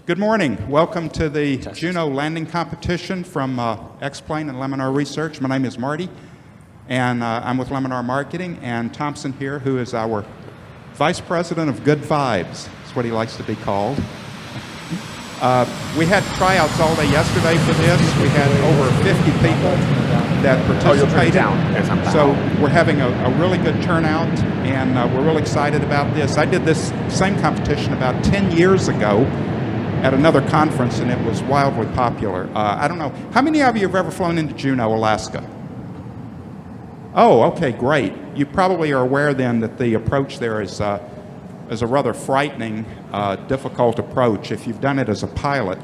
Good morning. Welcome to the Juneau landing competition from X-Plane and Laminar Research. My name is Marty, and I'm with Laminar Marketing, and Thompson here, who is our Vice President of Good Vibes. That's what he likes to be called. We had tryouts all day yesterday for this. We had over 50 people that participated. So we're having a really good turnout, and we're really excited about this. I did this same competition about 10 years ago at another conference, and it was wildly popular. I don't know, how many of you have ever flown into Juneau, Alaska? Oh, okay, great. You probably are aware then that the approach there is a rather frightening, difficult approach. If you've done it as a pilot,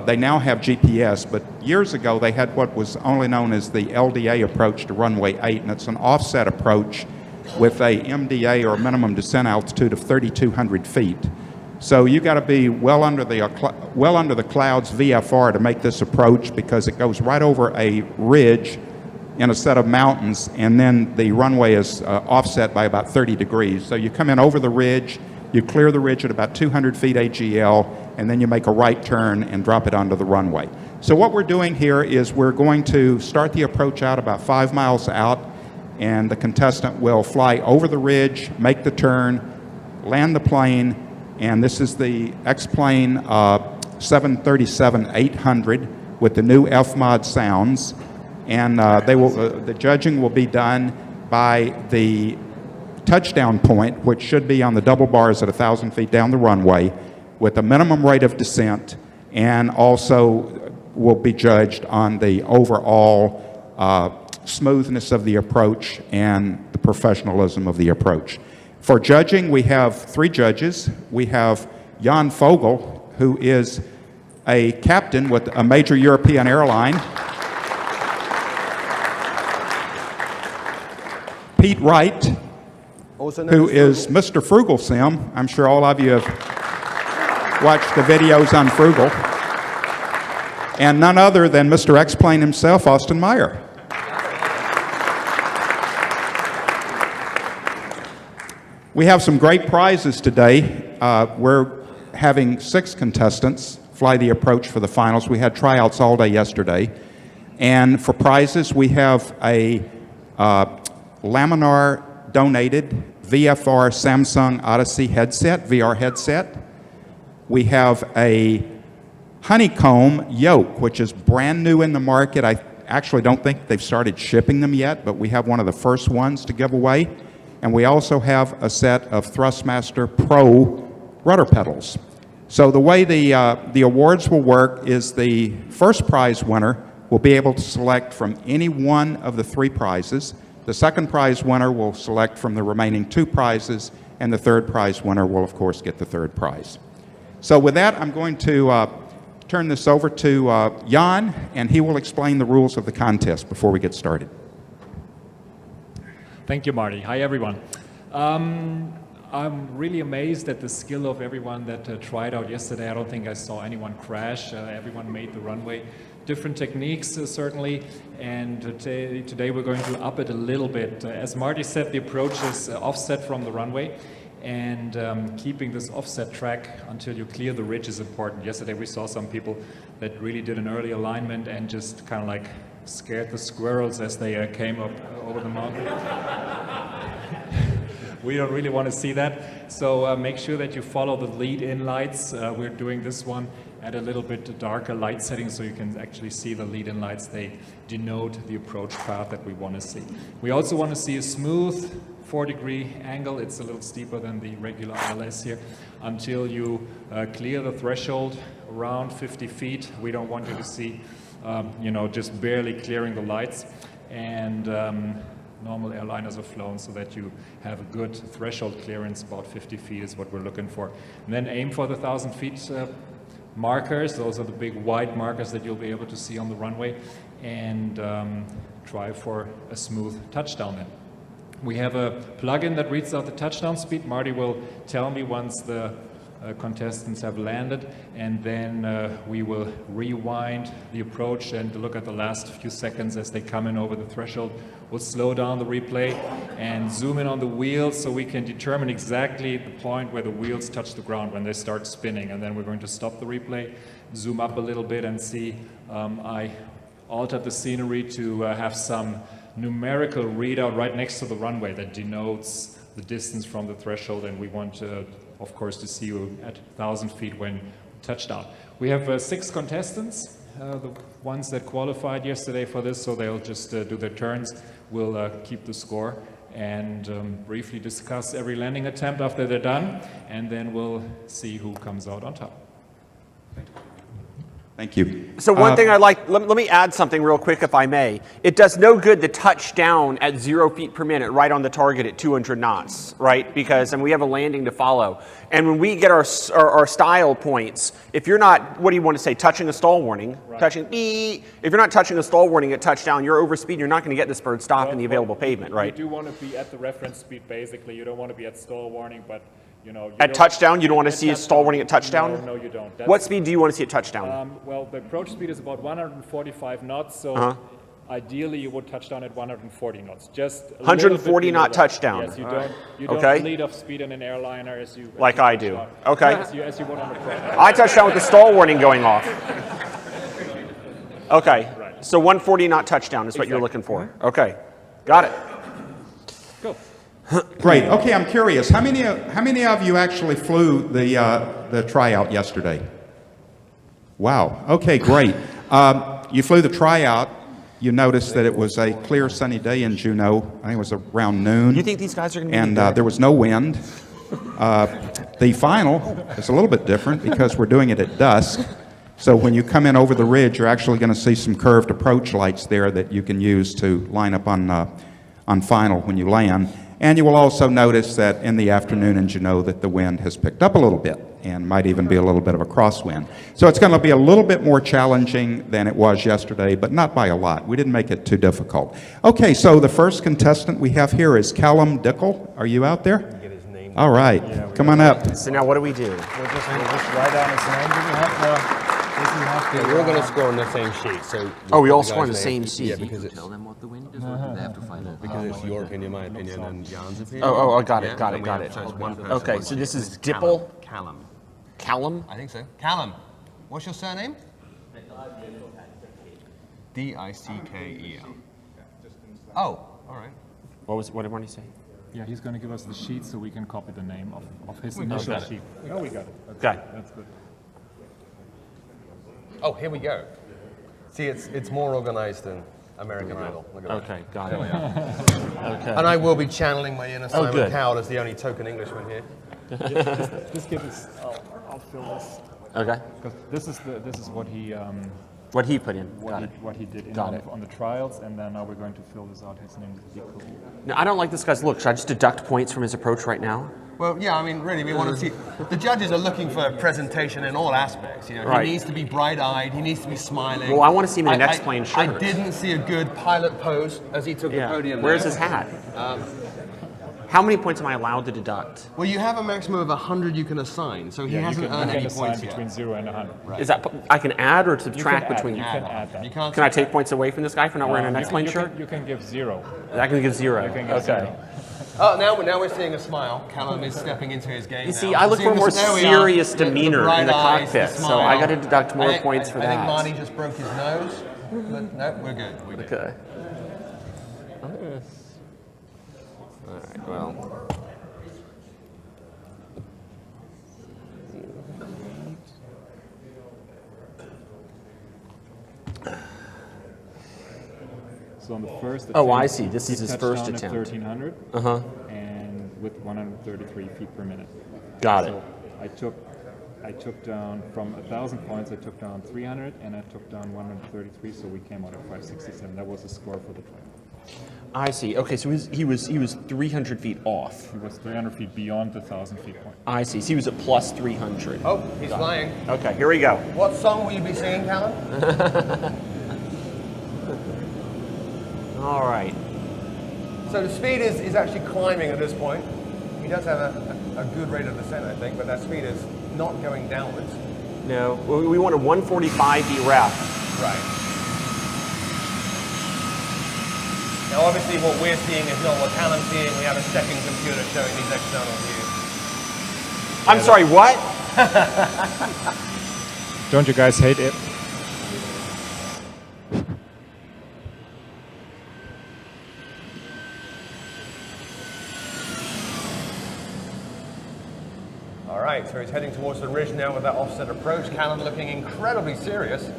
they now have GPS, but years ago they had what was only known as the LDA approach to runway 8, and it's an offset approach with a MDA, or minimum descent altitude, of 3,200 feet. So you got to be well under the clouds VFR to make this approach, because it goes right over a ridge in a set of mountains, and then the runway is offset by about 30 degrees. So you come in over the ridge, you clear the ridge at about 200 feet AGL, and then you make a right turn and drop it onto the runway. So what we're doing here is we're going to start the approach out about 5 miles out, and the contestant will fly over the ridge, make the turn, land the plane, and this is the X-Plane 737-800 with the new F-mod sounds. And the judging will be done by the touchdown point, which should be on the double bars at 1,000 feet down the runway, with a minimum rate of descent, and also will be judged on the overall smoothness of the approach and the professionalism of the approach. For judging, we have 3 judges. We have Jan Vogel, who is a captain with a major European airline. Pete Wright, who is Mr. Frugal Sim. I'm sure all of you have watched the videos on Frugal. And none other than Mr. X-Plane himself, Austin Meyer. We have some great prizes today. We're having 6 contestants fly the approach for the finals. We had tryouts all day yesterday. And for prizes, we have a Laminar donated VFR Samsung Odyssey headset, VR headset. We have a Honeycomb yoke, which is brand new in the market. I actually don't think they've started shipping them yet, but we have one of the first ones to give away. And we also have a set of Thrustmaster Pro rudder pedals. So the way the awards will work is the first prize winner will be able to select from any one of the 3 prizes. The second prize winner will select from the remaining 2 prizes, and the third prize winner will, of course, get the third prize. So with that, I'm going to turn this over to Jan, and he will explain the rules of the contest before we get started. Thank you, Marty. Hi, everyone. I'm really amazed at the skill of everyone that tried out yesterday. I don't think I saw anyone crash. Everyone made the runway. Different techniques, certainly, and today we're going to up it a little bit. As Marty said, the approach is offset from the runway, and keeping this offset track until you clear the ridge is important. Yesterday we saw some people that really did an early alignment and just kind of like scared the squirrels as they came up over the mountain. We don't really want to see that, so make sure that you follow the lead-in lights. We're doing this one at a little bit darker light setting, so you can actually see the lead-in lights. They denote the approach path that we want to see. We also want to see a smooth 4-degree angle. It's a little steeper than the regular ILS here, until you clear the threshold around 50 feet. We don't want you to see just barely clearing the lights, and normal airliners are flown so that you have a good threshold clearance. About 50 feet is what we're looking for. And then aim for the 1,000 feet markers. Those are the big white markers that you'll be able to see on the runway, and try for a smooth touchdown then. We have a plugin that reads out the touchdown speed. Marty will tell me once the contestants have landed, and then we will rewind the approach and look at the last few seconds as they come in over the threshold. We'll slow down the replay and zoom in on the wheels so we can determine exactly the point where the wheels touch the ground when they start spinning, and then we're going to stop the replay, zoom up a little bit and see. I altered the scenery to have some numerical readout right next to the runway that denotes the distance from the threshold, and we want of course to see you at 1,000 feet when touchdown. We have 6 contestants, the ones that qualified yesterday for this, so they'll just do their turns. We'll keep the score and briefly discuss every landing attempt after they're done, and then we'll see who comes out on top. Thank you. So one thing I'd like, let me add something real quick if I may. It does no good to touch down at 0 feet per minute right on the target at 200 knots, right? Because and we have a landing to follow. And when we get our style points, if you're not, what do you want to say, touching a stall warning, right. If you're not touching a stall warning at touchdown, you're over speed, you're not going to get this bird stopped in the available pavement, right? You do want to be at the reference speed basically. You don't want to be at stall warning, but you know, at touchdown, you don't want to see a stall warning at touchdown? No, you don't. What speed do you want to see at touchdown? Well, the approach speed is about 145 knots, so ideally you would touch down at 140 knots. Just 140 knot touchdown. Yes, you don't lead off speed in an airliner as you like I do. Okay. As you would on the pro. I touch down with the stall warning going off. Okay. Right. So 140 knot touchdown is what you're looking for. Okay. Got it. Cool. Great. Okay, I'm curious. How many of you actually flew the tryout yesterday? Wow. Okay, great. You flew the tryout. You noticed that it was a clear, sunny day in Juneau. I think it was around noon. You think these guys are going to be And there was no wind. The final is a little bit different because we're doing it at dusk. So when you come in over the ridge, you're actually going to see some curved approach lights there that you can use to line up on final when you land. And you will also notice that in the afternoon in Juneau that the wind has picked up a little bit and might even be a little bit of a crosswind. So it's going to be a little bit more challenging than it was yesterday, but not by a lot. We didn't make it too difficult. Okay, so the first contestant we have here is Callum Dickel. Are you out there? Get his name. All right, come on up. So now what do we do? We'll just write down his name. We're going to score on the same sheet. So we all score on the same sheet. Yeah, because Tell them what the wind is, or do they have to find out? Because it's your opinion, my opinion, and Jan's opinion. Oh, got it. So it's one person. Okay, so this is Dipple. Callum. Callum? I think so. Callum. What's your surname? D-I-C-K-E-L. Oh, all right. What did he say? Yeah, he's going to give us the sheet so we can copy the name of his initial sheet. Oh, we got it. Okay. That's good. Oh, here we go. See, it's more organized than American Idol. Look at that. Okay, got it. Okay. And I will be channeling my inner Simon good. Cowell as the only token Englishman here. Just give us. I'll fill this. Okay. Because this is what he What he put in. Got it. what he did on the trials, and then now we're going to fill this out. His name is Dickel. Now, I don't like this guy's look. Should I just deduct points from his approach right now? Well, yeah, I mean, really, we want to see. The judges are looking for presentation in all aspects. You know, Right. he needs to be bright-eyed. He needs to be smiling. Well, I want to see him in an X-plane shirt. I didn't see a good pilot pose as he took the podium. Where's there. his hat? How many points am I allowed to deduct? Well, you have a maximum of 100 you can assign, so he hasn't earned any points yet. between 0 and 100. Right. Is that I can add or subtract between? You can add that. You can't. Can I take points away from this guy for not wearing an X-plane shirt? You can give 0. I can give 0. You can give 0. Oh, now we're seeing a smile. Callum is stepping into his game. You see, now. I look for a more There we are. serious The demeanor bright in the eyes, cockpit, the so I smile. got to deduct more points for I think that. Marty just broke his nose. But no, we're good. We're good. Okay. All right. Well. So on the first Oh, attempt, I see. This is he his touched first down at attempt. 1,300. Uh-huh. And with 133 feet per minute. Got it. So I took down from 1,000 points. I took down 300, and I took down 133. So we came out at 567. That was the score for the trial. I see. Okay, so he was 300 feet off. He was 300 feet beyond the 1,000 feet point. I see. So he was at plus 300. Oh, he's flying. Okay, here we go. What song will you be singing, Callum? All right. So the speed is actually climbing at this point. He does have a good rate of descent, I think, but that speed is not going downwards. No, we want a 145 ref. Right. Now obviously what we're seeing is not what Callum's seeing. We have a second computer showing these external views. I'm sorry, what? Don't you guys hate it? All right, so he's heading towards the ridge now with that offset approach. Callum looking incredibly serious.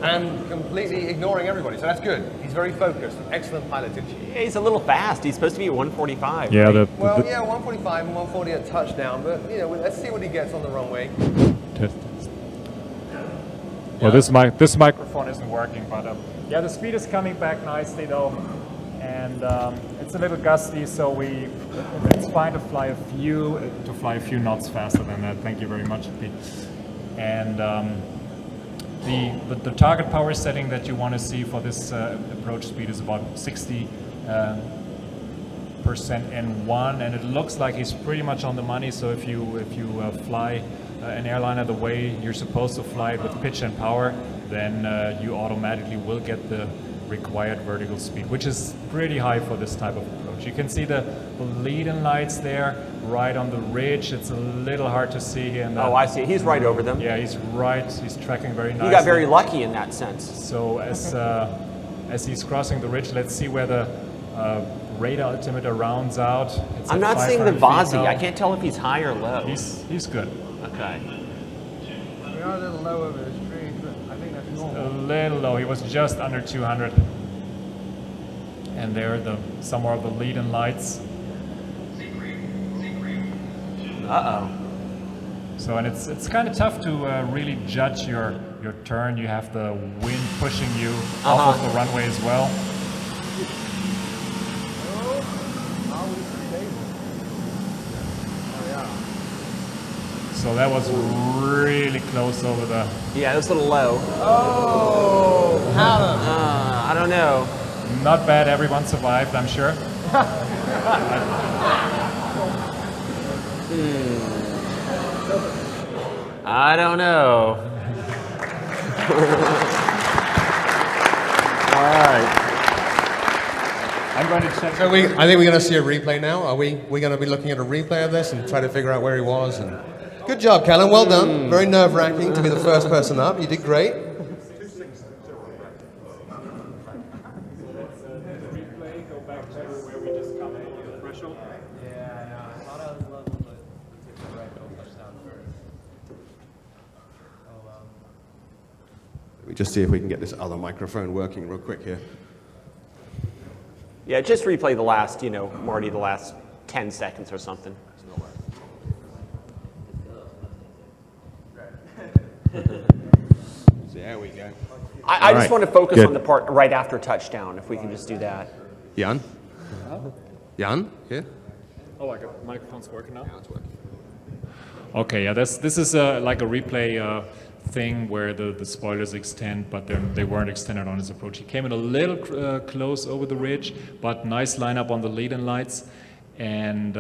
And completely ignoring everybody, so that's good. He's very focused, excellent pilotage. Yeah, he's a little fast. He's supposed to be at 145. Yeah, right? Well, yeah, 145 and 140 at touchdown, but you know, let's see what he gets on the runway. Well, this microphone isn't working, but yeah, the speed is coming back nicely though, and it's a little gusty, so it's fine to fly a few knots faster than that. Thank you very much, Pete. And the target power setting that you want to see for this approach speed is about 60% N1, and it looks like he's pretty much on the money. So if you fly an airliner the way you're supposed to fly it with pitch and power, then you automatically will get the required vertical speed, which is pretty high for this type of approach. You can see the lead-in lights there right on the ridge. It's a little hard to see here. Oh, I see. He's right over them. Yeah, he's right. He's tracking very nicely. You got very lucky in that sense. So as he's crossing the ridge, let's see where the radar altimeter rounds out. I'm not seeing the Vasi. I can't tell if he's high or low. He's good. Okay. We are a little low over this tree, but I think that's normal. A little low. He was just under 200. And there are some more of the lead-in lights. Uh-oh. So, and it's kind of tough to really judge your turn. You have the wind pushing you off of the runway as well. So that was really close over the... Yeah, it was a little low. Oh, Callum. I don't know. Not bad, everyone survived, I'm sure. I don't know. All right. I'm going to check. So I think we're going to see a replay now. Are we going to be looking at a replay of this and try to figure out where he was? And good job, Callum. Well done. Very nerve-wracking to be the first person up. You did great. Replay, go back to where we just come in over the threshold. Let me just see if we can get this other microphone working real quick here. Yeah, just replay the last, Marty, the last 10 seconds or something. There we go. I just right. want to focus Good. on the part right after touchdown, if we can just do that. Jan? Jan? Here? Oh, like a microphone's working now? Yeah, it's working. Okay, yeah, this is like a replay thing where the spoilers extend, but they weren't extended on his approach. He came in a little close over the ridge, but nice lineup on the lead-in lights. And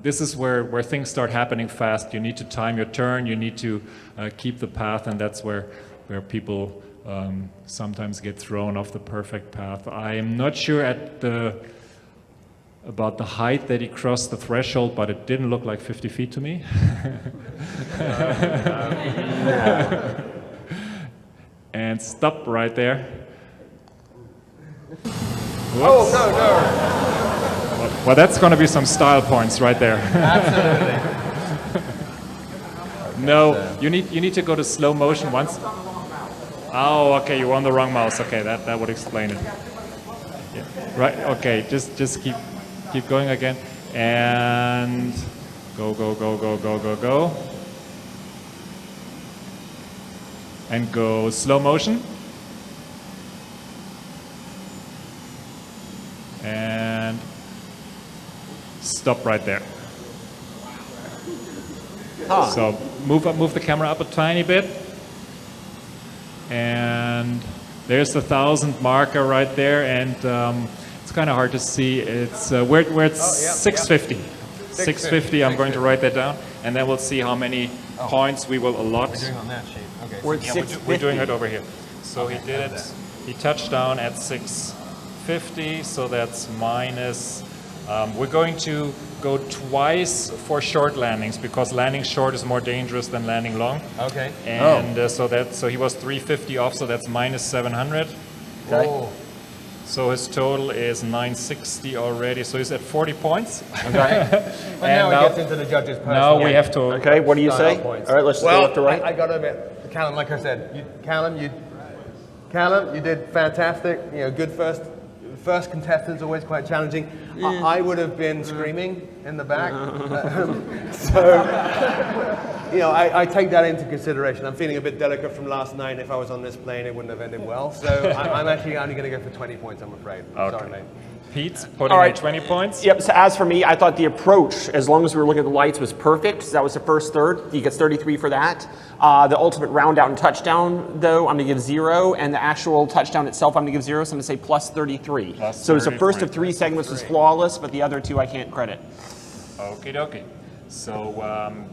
this is where things start happening fast. You need to time your turn, you need to keep the path, and that's where people sometimes get thrown off the perfect path. I am not sure about the height that he crossed the threshold, but it didn't look like 50 feet to me. And stop right there. Whoops. Oh, no. Well, that's going to be some style points right there. Absolutely. No, you need to go to slow motion once. Oh, okay, you're on the wrong mouse. Okay, that would explain it. Yeah. Right. Okay, just keep going again, and go, and go slow motion, and stop right there. Huh. So move the camera up a tiny bit, and there's the 1,000 marker right there, and it's kind of hard to see. It's where it's 650. 650, I'm going to write that down, and then we'll see how many points we will allot. We're doing on that sheet. Okay. We're at Yeah, 650. we're doing it over here. So he did it, he touched down at 650, so that's minus, we're going to go twice for short landings because landing short is more dangerous than landing long. Okay. And so he was 350 off, so that's minus 700. Okay. Oh. So his total is 960 already, so he's at 40 points. Okay. But now it gets into the judges' personal. Now we have to. Okay, what do you say? Style points. All right, let's go Well, left to right. I got to admit, Callum, like I said, Callum, you did fantastic. You know, good first contestant is always quite challenging. I would have been screaming in the back. So, you know, I take that into consideration. I'm feeling a bit delicate from last night. If I was on this plane, it wouldn't have ended well. So I'm actually only going to go for 20 points, I'm afraid. Okay. Sorry, mate. Pete putting All in right. 20 points. Yep, so as for me, I thought the approach, as long as we were looking at the lights, was perfect. So that was the first third. He gets 33 for that. The ultimate round out and touchdown, though, I'm going to give 0. And the actual touchdown itself, I'm going to give 0. So I'm going to say plus 33. Plus so it's the first 33. of 3 segments was flawless, but the other 2 I can't credit. Okie dokie. So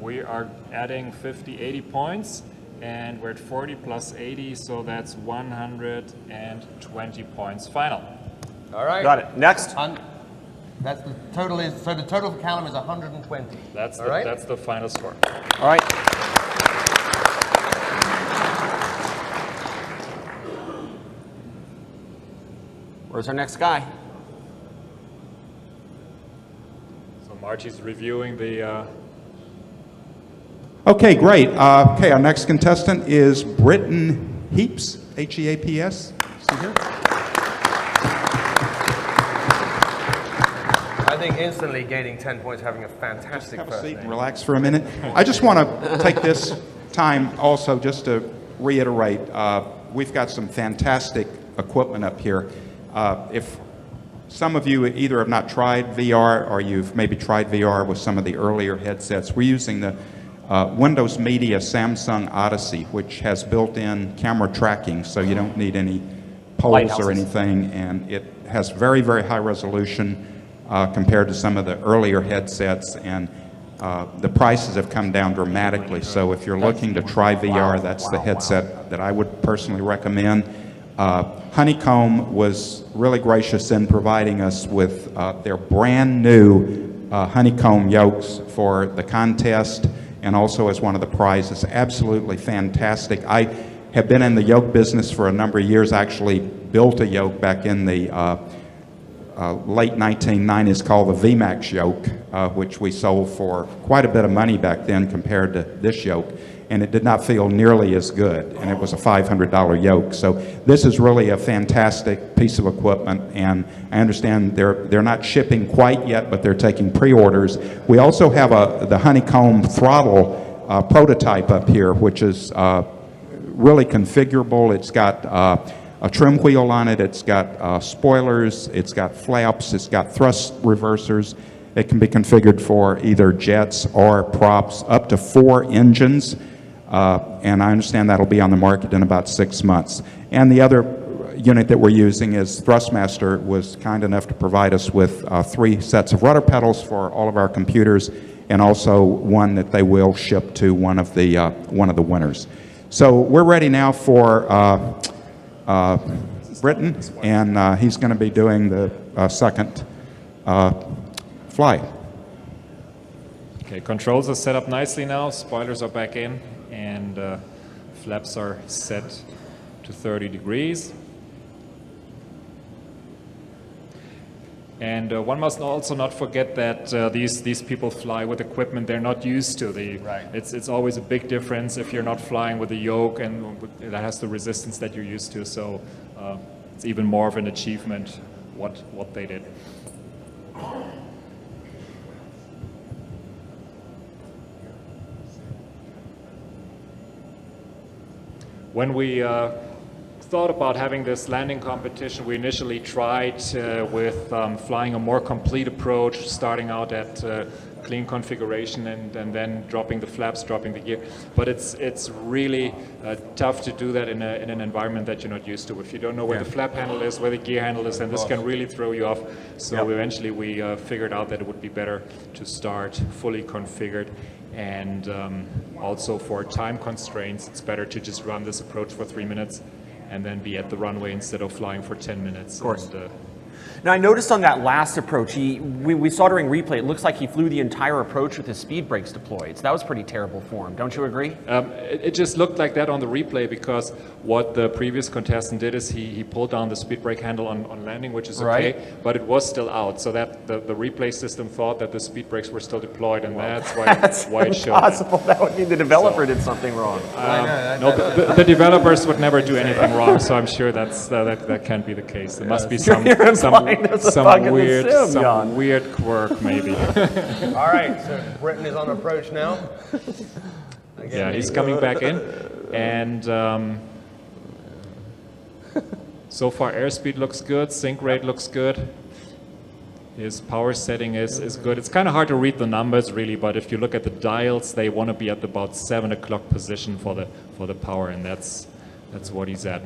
we are adding 50, 80 points, and we're at 40 plus 80, so that's 120 points final. All right. Got it. Next. That's the total so the total for Callum is 120. That's All right. that's the final score. All right. Where's our next guy? So Marty's reviewing the. Okay, great. Okay, our next contestant is Britton Heaps, H-E-A-P-S. See here? I think instantly gaining 10 points, having a fantastic Have a first seat name. and relax for a minute. I just want to take this time also just to reiterate, we've got some fantastic equipment up here. If some of you either have not tried VR or you've maybe tried VR with some of the earlier headsets, we're using the Windows Media Samsung Odyssey, which has built-in camera tracking, so you don't need any poles Lighthouses. or anything, and it has very, very high resolution compared to some of the earlier headsets, and the prices have come down dramatically. So if you're looking to try VR, that's the headset that I would personally recommend. Honeycomb was really gracious in providing us with their brand new honeycomb yokes for the contest and also as one of the prizes. Absolutely fantastic. I have been in the yoke business for a number of years. I actually built a yoke back in the late 1990s called the VMAX yoke, which we sold for quite a bit of money back then compared to this yoke, and it did not feel nearly as good, and it was a $500 yoke. So this is really a fantastic piece of equipment, and I understand they're not shipping quite yet, but they're taking pre-orders. We also have the Honeycomb throttle prototype up here, which is really configurable. It's got a trim wheel on it, it's got spoilers, it's got flaps, it's got thrust reversers. It can be configured for either jets or props, up to 4 engines, and I understand that'll be on the market in about 6 months. And the other unit that we're using is Thrustmaster was kind enough to provide us with 3 sets of rudder pedals for all of our computers, and also one that they will ship to one of the winners. So we're ready now for Britton, and he's going to be doing the second fly. Okay, controls are set up nicely now. Spoilers are back in, and flaps are set to 30 degrees. And one must also not forget that these people fly with equipment they're not used to. Right. It's always a big difference if you're not flying with a yoke and that has the resistance that you're used to. So it's even more of an achievement what they did. When we thought about having this landing competition. We initially tried with flying a more complete approach, starting out at clean configuration and then dropping the flaps, dropping the gear. But it's really tough to do that in an environment that you're not used to. If you don't know where the flap handle is, where the gear handle is, then this can really throw you off. So eventually we figured out that it would be better to start fully configured. And also for time constraints, it's better to just run this approach for 3 minutes and then be at the runway instead of flying for 10 minutes. Of course. And, now I noticed on that last approach, we saw during replay, it looks like he flew the entire approach with his speed brakes deployed. So that was pretty terrible form. Don't you agree? it just looked like that on the replay because what the previous contestant did is he pulled down the speed brake handle on landing, which is okay, but it was still out. So that the replay system thought that the speed brakes were still deployed, and that's why it showed. Impossible. That would mean the developer did something wrong. The developers would never do anything wrong, so I'm sure that can't be the case. There must be some weird quirk, maybe. All right, so Britain is on approach now. Yeah, he's coming back in, and so far airspeed looks good, sync rate looks good. His power setting is good. It's kind of hard to read the numbers really, but if you look at the dials, they want to be at about 7 o'clock position for the power, and that's what he's at.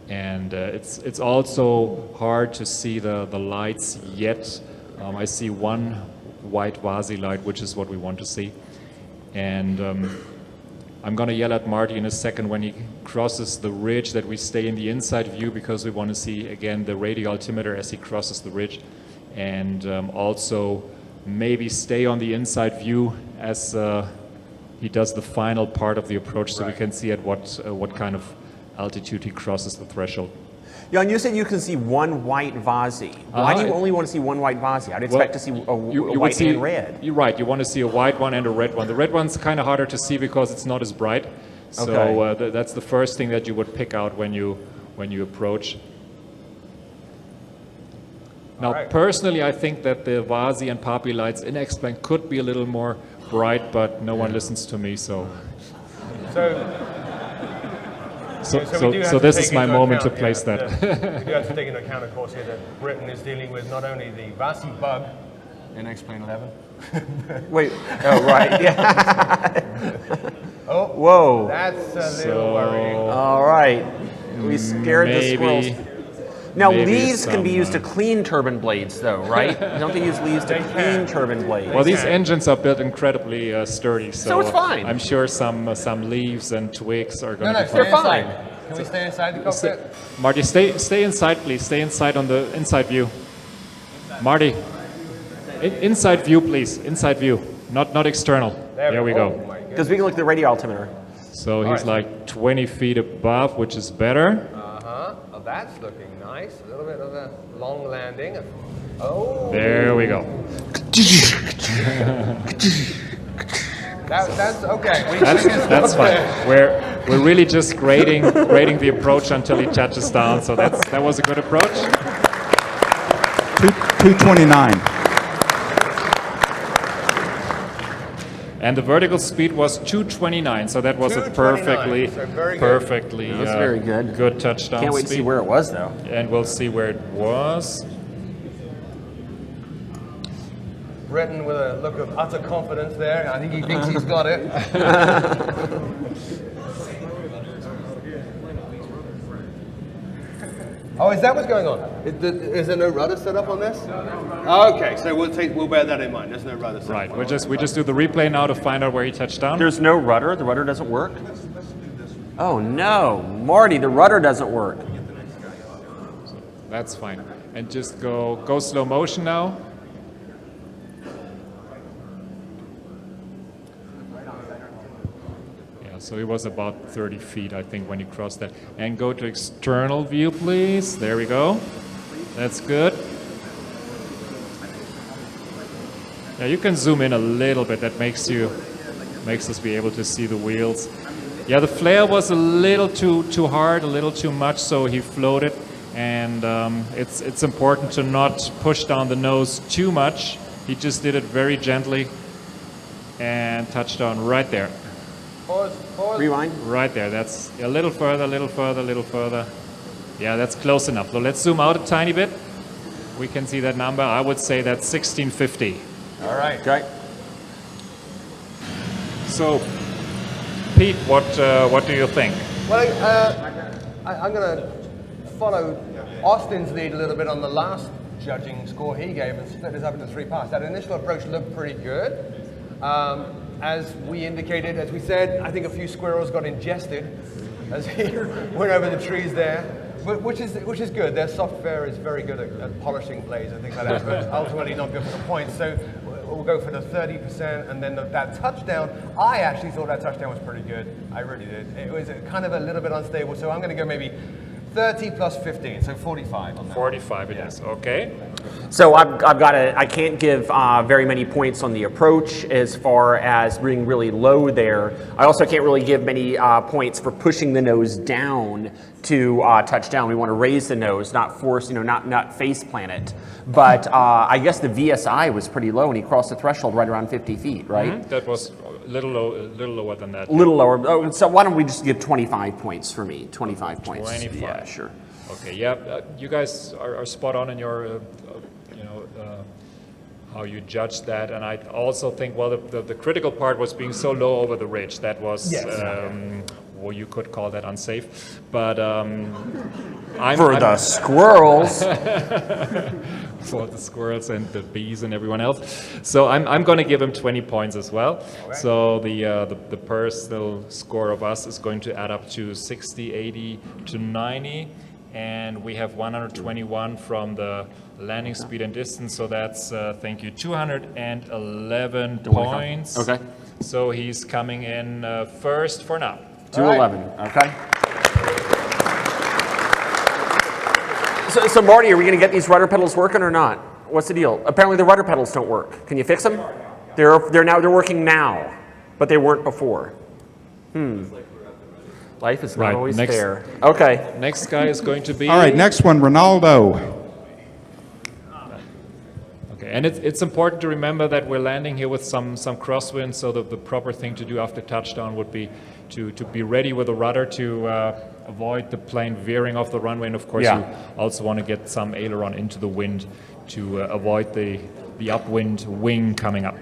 And it's also hard to see the lights yet. I see one white Vasi light, which is what we want to see. And I'm going to yell at Marty in a second when he crosses the ridge that we stay in the inside view, because we want to see again the radio altimeter as he crosses the ridge, and also maybe stay on the inside view as he does the final part of the approach, so we can see at what kind of altitude he crosses the threshold. Jan, you said you can see one white Vasi. Why do you only want to see one white Vasi? I'd expect to see a white and red. You're right. You want to see a white one and a red one. The red one's kind of harder to see because it's not as bright. So that's the first thing that you would pick out when you approach. Now, personally, I think that the Vasi and Papi lights in X-Plane could be a little more bright, but no one listens to me, so this is my moment to place that. We do have to take into account, of course, here that Britain is dealing with not only the Vasi bug in X-Plane 11. Wait, oh, right, yeah. Oh, whoa. That's a little worrying. All right, we scared the squirrels. Now, leaves can be used to clean turbine blades, though, right? Don't they use leaves to clean turbine blades? Well, these engines are built incredibly sturdy, so it's fine. I'm sure some leaves and twigs are going to be fine. They're fine. Can we stay inside the cockpit? Marty, stay inside, please. Stay inside on the inside view. Marty, inside view, please. Inside view, not external. There we go. Because we can look at the radio altimeter. So he's like 20 feet above, which is better. Oh, that's looking nice. A little bit of a long landing. Oh. There we go. That's okay. That's fine. We're really just grading the approach until he touches down. So that was a good approach. 229. And the vertical speed was 229, so that was a perfectly very good touchdown. Can't wait to see where it was, though. And we'll see where it was. Britain with a look of utter confidence there. I think he thinks he's got it. Oh, is that what's going on? Is there no rudder set up on this? Okay, so we'll bear that in mind. There's no rudder set up. Right, we just do the replay now to find out where he touched down. There's no rudder? The rudder doesn't work? Oh no, Marty, the rudder doesn't work. That's fine. And just go slow motion now. So he was about 30 feet, I think, when he crossed that. And go to external view, please. There we go. That's good. Yeah, you can zoom in a little bit. That makes us be able to see the wheels. Yeah, the flare was a little too hard, a little too much, so he floated. And it's important to not push down the nose too much. He just did it very gently and touched down right there. Pause. Rewind. Right there. That's a little further, a little further, a little further. Yeah, that's close enough. So let's zoom out a tiny bit. We can see that number. I would say that's 1650. All right. Okay. So, Pete, what do you think? Well, I'm going to follow Austin's lead a little bit on the last judging score he gave and split this up into 3 parts. That initial approach looked pretty good. As we indicated, as we said, I think a few squirrels got ingested as he went over the trees there, which is good. Their software is very good at polishing blades and things like that, but ultimately not good for the points. So we'll go for the 30%, and then that touchdown. I actually thought that touchdown was pretty good. I really did. It was kind of a little bit unstable, so I'm going to go maybe 30 plus 15, so 45 on that. 45 it is. Okay. So I can't give very many points on the approach as far as being really low there. I also can't really give many points for pushing the nose down to touchdown. We want to raise the nose, not force, not face plant it. But I guess the VSI was pretty low, and he crossed the threshold right around 50 feet, right? Mm-hmm. That was a little lower than that. A little lower. Oh, so why don't we just give 25 points for me? 25 points. 25. Yeah, sure. Okay, yeah, you guys are spot on in your, how you judge that, and I also think, well, the critical part was being so low over the ridge. That was, well, you could call that unsafe, but the squirrels. for the squirrels and the bees and everyone else. So I'm going to give him 20 points as well. Right. So the personal score of us is going to add up to 60, 80 to 90. And we have 121 from the landing speed and distance, so that's, thank you, 211 points. Okay. So he's coming in first for now. 211, okay. So Marty, are we going to get these rudder pedals working or not? What's the deal? Apparently the rudder pedals don't work. Can you fix them? They're working now, but they weren't before. Life is not always fair. Okay. Next guy is going to be... All right, next one, Ronaldo. Okay, and it's important to remember that we're landing here with some crosswind, so the proper thing to do after touchdown would be to be ready with a rudder to avoid the plane veering off the runway, and of course you also want to get some aileron into the wind to avoid the upwind wing coming up.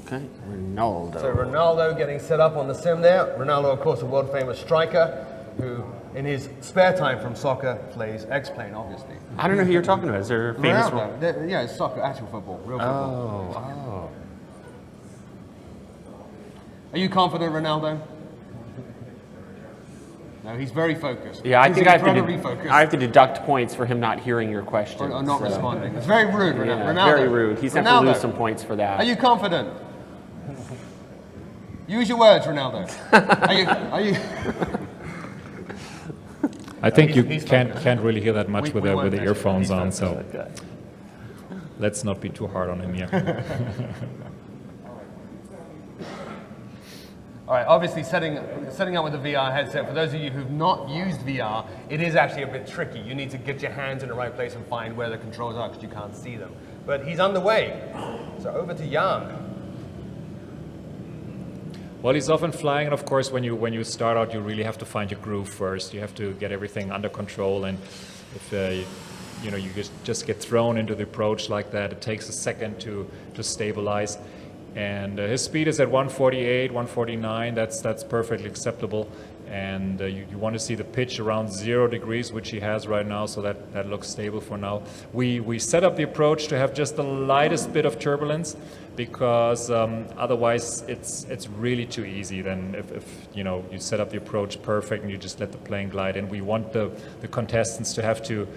Okay, Ronaldo. So Ronaldo getting set up on the sim there. Ronaldo, of course, a world famous striker who, in his spare time from soccer, plays X-Plane, obviously. I don't know who you're talking about. Is there a famous one? Ronaldo. Yeah, it's soccer, actual football, real football. Oh. Are you confident, Ronaldo? No, he's very focused. Yeah, I think I I have to deduct points for him not hearing your question. Or not responding. It's very rude, Yeah, Ronaldo. very rude. He's going to have to lose some points for that. Are you confident? Use your words, Ronaldo. Are you? I think you can't really hear that much with the earphones on, so let's not be too hard on him here. All right, obviously setting up with a VR headset, for those of you who've not used VR, it is actually a bit tricky. You need to get your hands in the right place and find where the controls are because you can't see them. But he's underway. So over to Jan. Well, he's often flying, and of course, when you start out, you really have to find your groove first. You have to get everything under control, and if you just get thrown into the approach like that, it takes a second to stabilize. And his speed is at 148, 149. That's perfectly acceptable. And you want to see the pitch around 0 degrees, which he has right now, so that looks stable for now. We set up the approach to have just the lightest bit of turbulence, because otherwise it's really too easy. Then if you set up the approach perfect and you just let the plane glide, and we want the contestants to have to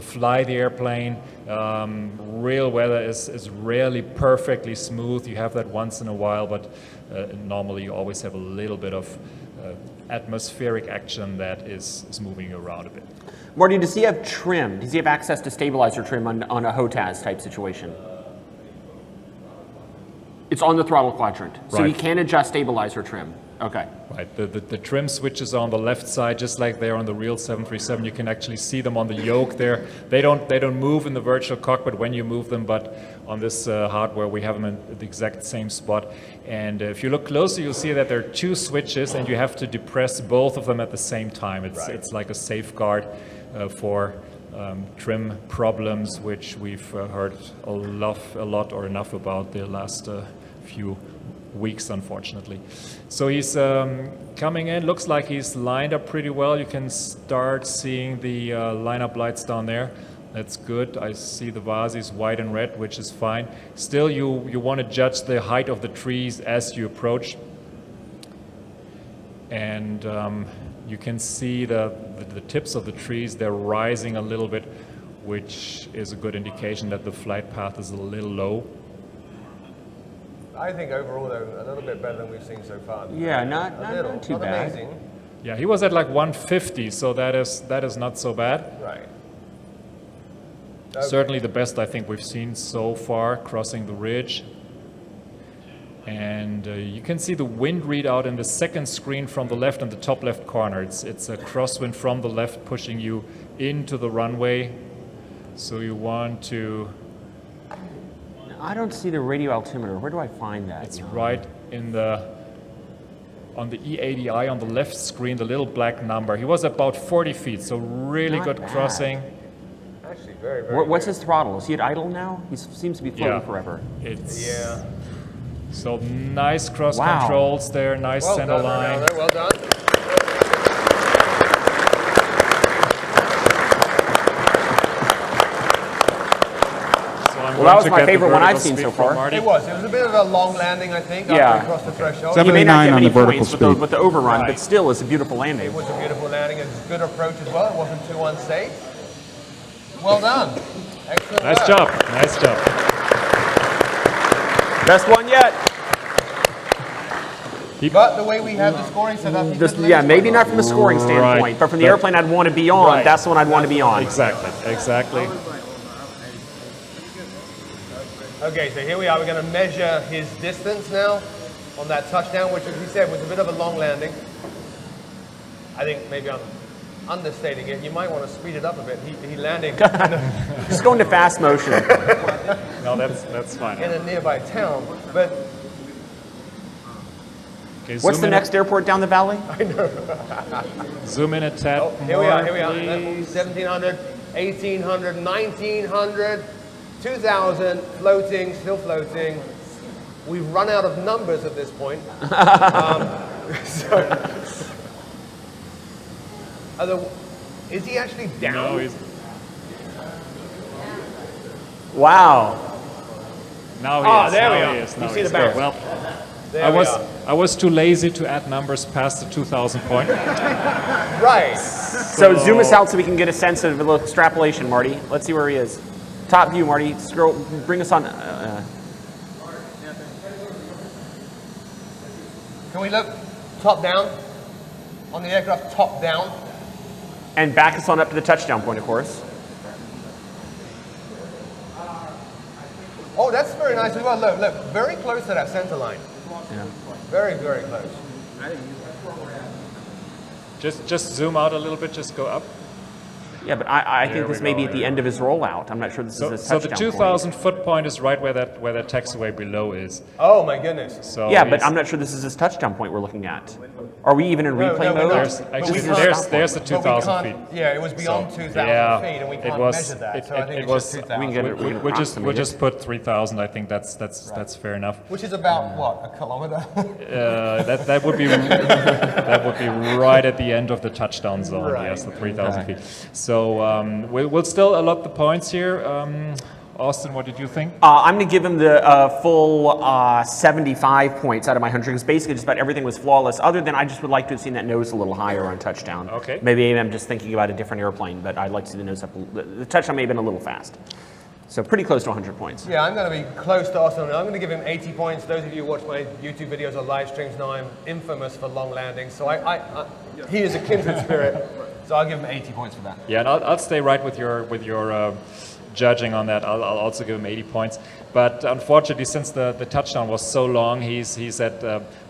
fly the airplane. Real weather is rarely perfectly smooth. You have that once in a while, but normally you always have a little bit of atmospheric action that is moving you around a bit. Marty, does he have trim? Does he have access to stabilizer trim on a HOTAS type situation? It's on the throttle quadrant, so right. he can adjust stabilizer trim. Okay. Right, the trim switches are on the left side, just like they're on the real 737. You can actually see them on the yoke there. They don't move in the virtual cockpit when you move them, but on this hardware we have them in the exact same spot. And if you look closer, you'll see that there are 2 switches, and you have to depress both of them at the same time. It's like a safeguard for trim problems, which we've heard a lot or enough about the last few weeks, unfortunately. So he's coming in. Looks like he's lined up pretty well. You can start seeing the lineup lights down there. That's good. I see the vases white and red, which is fine. Still, you want to judge the height of the trees as you approach. And you can see the tips of the trees. They're rising a little bit, which is a good indication that the flight path is a little low. I think overall, though, a little bit better than we've seen so far. Yeah, not too bad. Amazing. Yeah, he was at like 150, so that is not so bad. Right. Certainly the best I think we've seen so far, crossing the ridge. And you can see the wind readout in the second screen from the left in the top left corner. It's a crosswind from the left pushing you into the runway. So you want to... I don't see the radio altimeter. Where do I find that? It's right in on the E80i on the left screen, the little black number. He was about 40 feet, so really Not good bad. crossing. Actually, very, very What's good. his throttle? Is he at idle now? He seems to be floating Yeah. forever. Yeah. So nice cross Wow. controls there, nice Well center done, line. Ronaldo. Well done. Well, that was my favorite one I've seen so far. It was a bit of a long landing, I think, Yeah. after we crossed the threshold. You may not 79 get on many the vertical points speed. with the overrun, Right. but still, it's a beautiful landing. It was a beautiful landing, a good approach as well. It wasn't too unsafe. Well done. Excellent Nice work. job, nice job. Best one yet. But the way we have the scoring set up, he This, couldn't yeah, lose maybe one. not from a scoring standpoint, Right. but from the airplane I'd want to be on. Right. That's the one I'd want to be on. Exactly. Okay, so here we are. We're going to measure his distance now on that touchdown, which, as we said, was a bit of a long landing. I think maybe I'm understating it. You might want to speed it up a bit. He landed Just go into fast motion. No, that's fine. in a nearby town, but Okay, What's zoom the in next airport down the valley? Zoom in a tad oh, here more, we are. Here we are. please. 1700, 1800, 1900, 2000, floating, still floating. We've run out of numbers at this point. Is he actually down? No, he's, Wow. now he Ah, is. there now we he are. is. You Now see he the is. bounce. Well, There I we was are. I was too lazy to add numbers past the 2,000 point. Right. So zoom us out so we can get a sense of a little extrapolation, Marty. Let's see where he is. Top view, Marty. Scroll. Bring us on. Can we look top down on the aircraft, top down? And back us on up to the touchdown point, of course. Oh, that's very nice as well. Look, look, very close to that center line. Yeah. Very, very close. Just zoom out a little bit. Just go up. Yeah, but I think we this may be go, at the yeah. end of his rollout. I'm not sure this So, is a so the touchdown 2,000 foot point is right where that taxiway below is. Oh my goodness. So point. Yeah, but he's- I'm not sure this is his touchdown point we're looking at. Are we even in No, replay no, we're mode? not. There's But actually we can't- there's the But we 2,000 can't- feet. Yeah, it was beyond 2,000 yeah, feet, and we it can't was- measure that. it- So I think it it's was- just we 2,000. can get it. We'll approximate just put 3,000. I think that's fair enough. Which is about what, a kilometer? That would be that would be right at the end of the touchdown zone. Right. Yes, the 3,000 feet. So we'll still allot the points here. Austin, what did you think? I'm going to give him the full 75 points out of my 100 because basically just about everything was flawless. Other than I just would like to have seen that nose a little higher on touchdown. Okay. Maybe I'm just thinking about a different airplane, but I'd like to see the nose up. The touchdown may have been a little fast. So pretty close to 100 points. Yeah, I'm going to be close to Austin. I'm going to give him 80 points. Those of you who watch my YouTube videos or live streams know I'm infamous for long landings. So he is a kindred spirit. So I'll give him 80 points for that. Yeah, and I'll stay right with your judging on that, I'll also give him 80 points. But unfortunately, since the touchdown was so long, he's at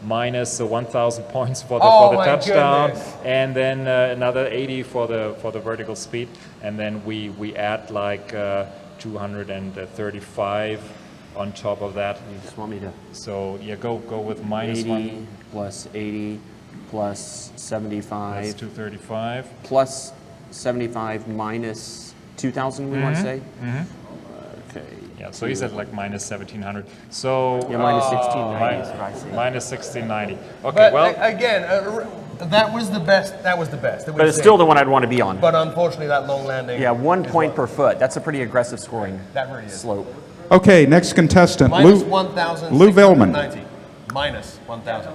minus 1,000 points for the touchdown, goodness. and then another 80 for the vertical speed, and then we add like 235 on top of that. You just want me to So yeah, go with minus 80 1 plus 80 plus 75 plus 235. plus 75 minus 2,000, we want to say? Okay. Yeah, so he's at like minus 1,700. So Yeah, minus 1690 is what I say. minus 1690. Okay, But well, again, that was the best. That was the best. But it's still the one I'd want to be on. But unfortunately, that long landing. Yeah, 1 is point what- per foot. That's a pretty aggressive scoring That really is. slope. Okay, next contestant, Minus Lou 1,690. Lou Villman. Minus 1,000.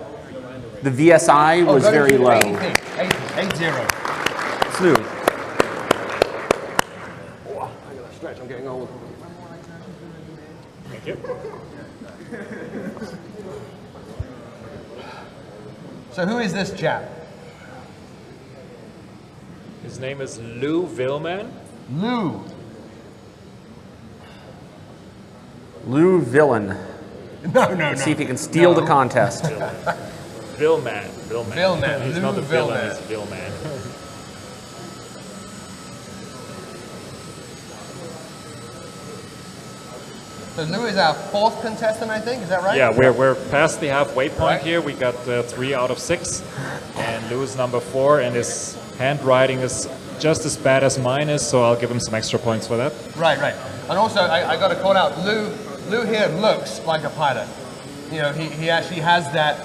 The VSI was very low. 80. Smooth. Stretch. I'm getting old. thank you. So who is this chap? His name is Lou Villman. Lou. Lou Villain. No. See if he can steal the contest. Villman. Villman. He's Lou not the villain, Villman. he's Villman. So Lou is our fourth contestant, I think. Is that right? Yeah, we're past the halfway point Right. here. We got 3 out of 6, and Lou's number 4, and his handwriting is just as bad as mine is, so I'll give him some extra points for that. Right. And also, I got to call out Lou here looks like a pilot. You know, he actually has that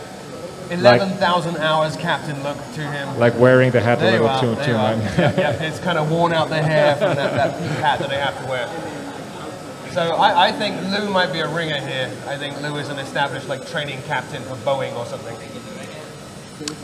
11,000 hours captain look to him. Like wearing the hat a There you little are. too There you are. much. Yeah, it's kind of worn out the hair from that peak hat that they have to wear. So I think Lou might be a ringer here. I think Lou is an established like training captain for Boeing or something.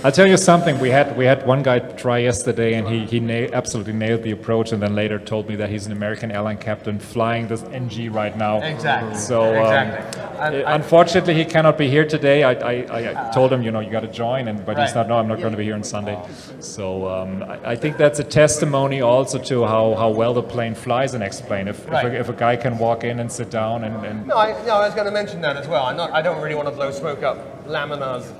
I'll tell you something. We had one guy try yesterday, and he absolutely nailed the approach, and then later told me that he's an American airline captain flying this NG right now. Exactly. So Exactly. unfortunately, he cannot be here today. I told him, you got to join, but he's Right. not. No, I'm not going to be here on Sunday. So I think that's a testimony also to how well the plane flies in X-plane. Right. If a guy can walk in and sit down and No, I was going to mention that as well. I don't really want to blow smoke up Laminar's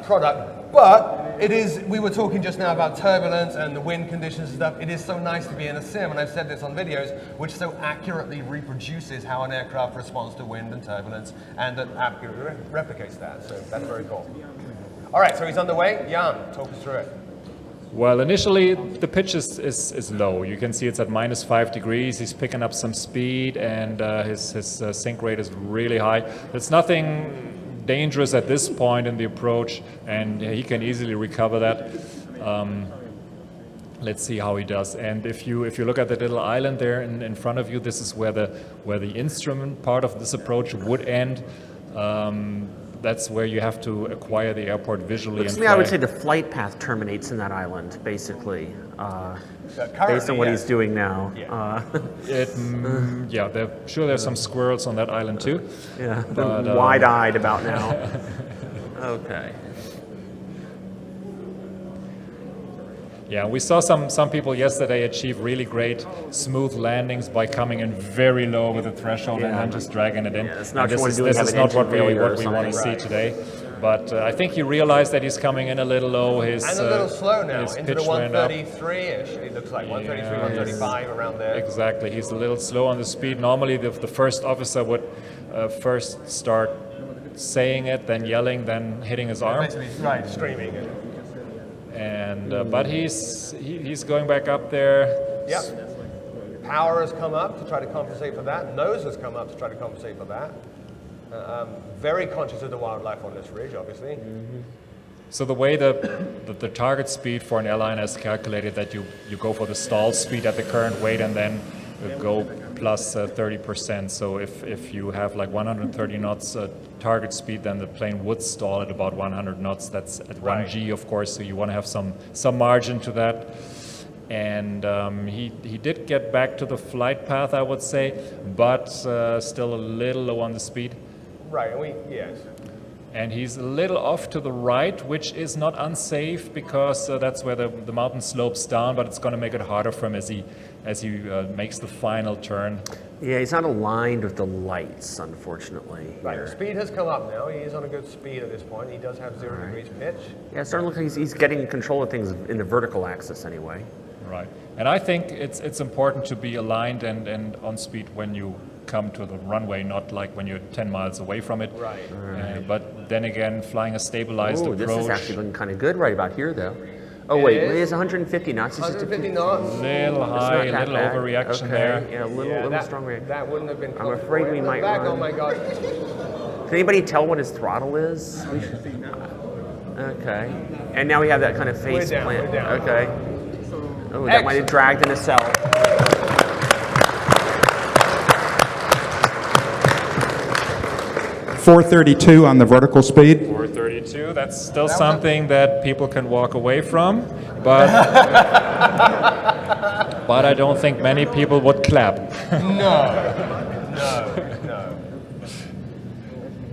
product, but it is. We were talking just now about turbulence and the wind conditions and stuff. It is so nice to be in a sim, and I've said this on videos, which so accurately reproduces how an aircraft responds to wind and turbulence, and that accurately replicates that. So that's very cool. All right, so he's underway. Jan, talk us through it. Well, initially the pitch is low. You can see it's at minus 5 degrees. He's picking up some speed, and his sink rate is really high. There's nothing dangerous at this point in the approach, and he can easily recover that. Let's see how he does. And if you look at the little island there in front of you, this is where the instrument part of this approach would end. That's where you have to acquire the airport visually. To and me, I would fly. say the flight path terminates in that island, basically, Currently, based on what yes. he's doing now. Yeah, there's some squirrels on that island too. Yeah, But, they're wide-eyed about now. Okay. Yeah, we saw some people yesterday achieve really great smooth landings by coming in very low with the threshold and Yeah. then just dragging it in. Yeah, that's not And what you wanna do when this you have is an not what engine failure or we want to see something. today. But I think he realized that he's coming in a little low. And a little slow now, his into the pitch went up. 133-ish. It looks like 133, Yeah, 135 around there. Exactly, he's a little slow on the speed. Normally, the first officer would first start saying it, then yelling, then hitting his arm. Basically, right, streaming. And but he's going back up there. Yep. Power has come up to try to compensate for that. Nose has come up to try to compensate for that. Very conscious of the wildlife on this ridge, obviously. So the way the target speed for an airliner is calculated, that you go for the stall speed at the current weight and then go plus 30%. So if you have like 130 knots target speed, then the plane would stall at about 100 knots. That's at 1G, of course, so you want to have some margin to that. And he did get back to the flight path, I would say, but still a little low on the speed. Right, yes. and he's a little off to the right, which is not unsafe because that's where the mountain slopes down, but it's going to make it harder for him as he makes the final turn. Yeah, he's not aligned with the lights, unfortunately. Right, the speed has come up now. He is on a good speed at this point. He does have 0 degrees pitch. Yeah, it's starting to look like he's getting control of things in the vertical axis anyway. Right, and I think it's important to be aligned and on speed when you come to the runway, not like when you're 10 miles away from it. Right. But then again, flying a stabilized approach. This is actually looking kind of good right about here, though. Oh, wait, it's 150 knots. 150 knots. A little high, a little overreaction there. Yeah, a little strong reaction. That wouldn't have been I'm afraid we might back. run. Oh my God. Can anybody tell what his throttle is? Okay. And now we have that kind of face We're plant. down. Okay. Oh, that might have dragged in a cell. .432 on the vertical speed. 432, that's still something that people can walk away from, but but I don't think many people would clap. No.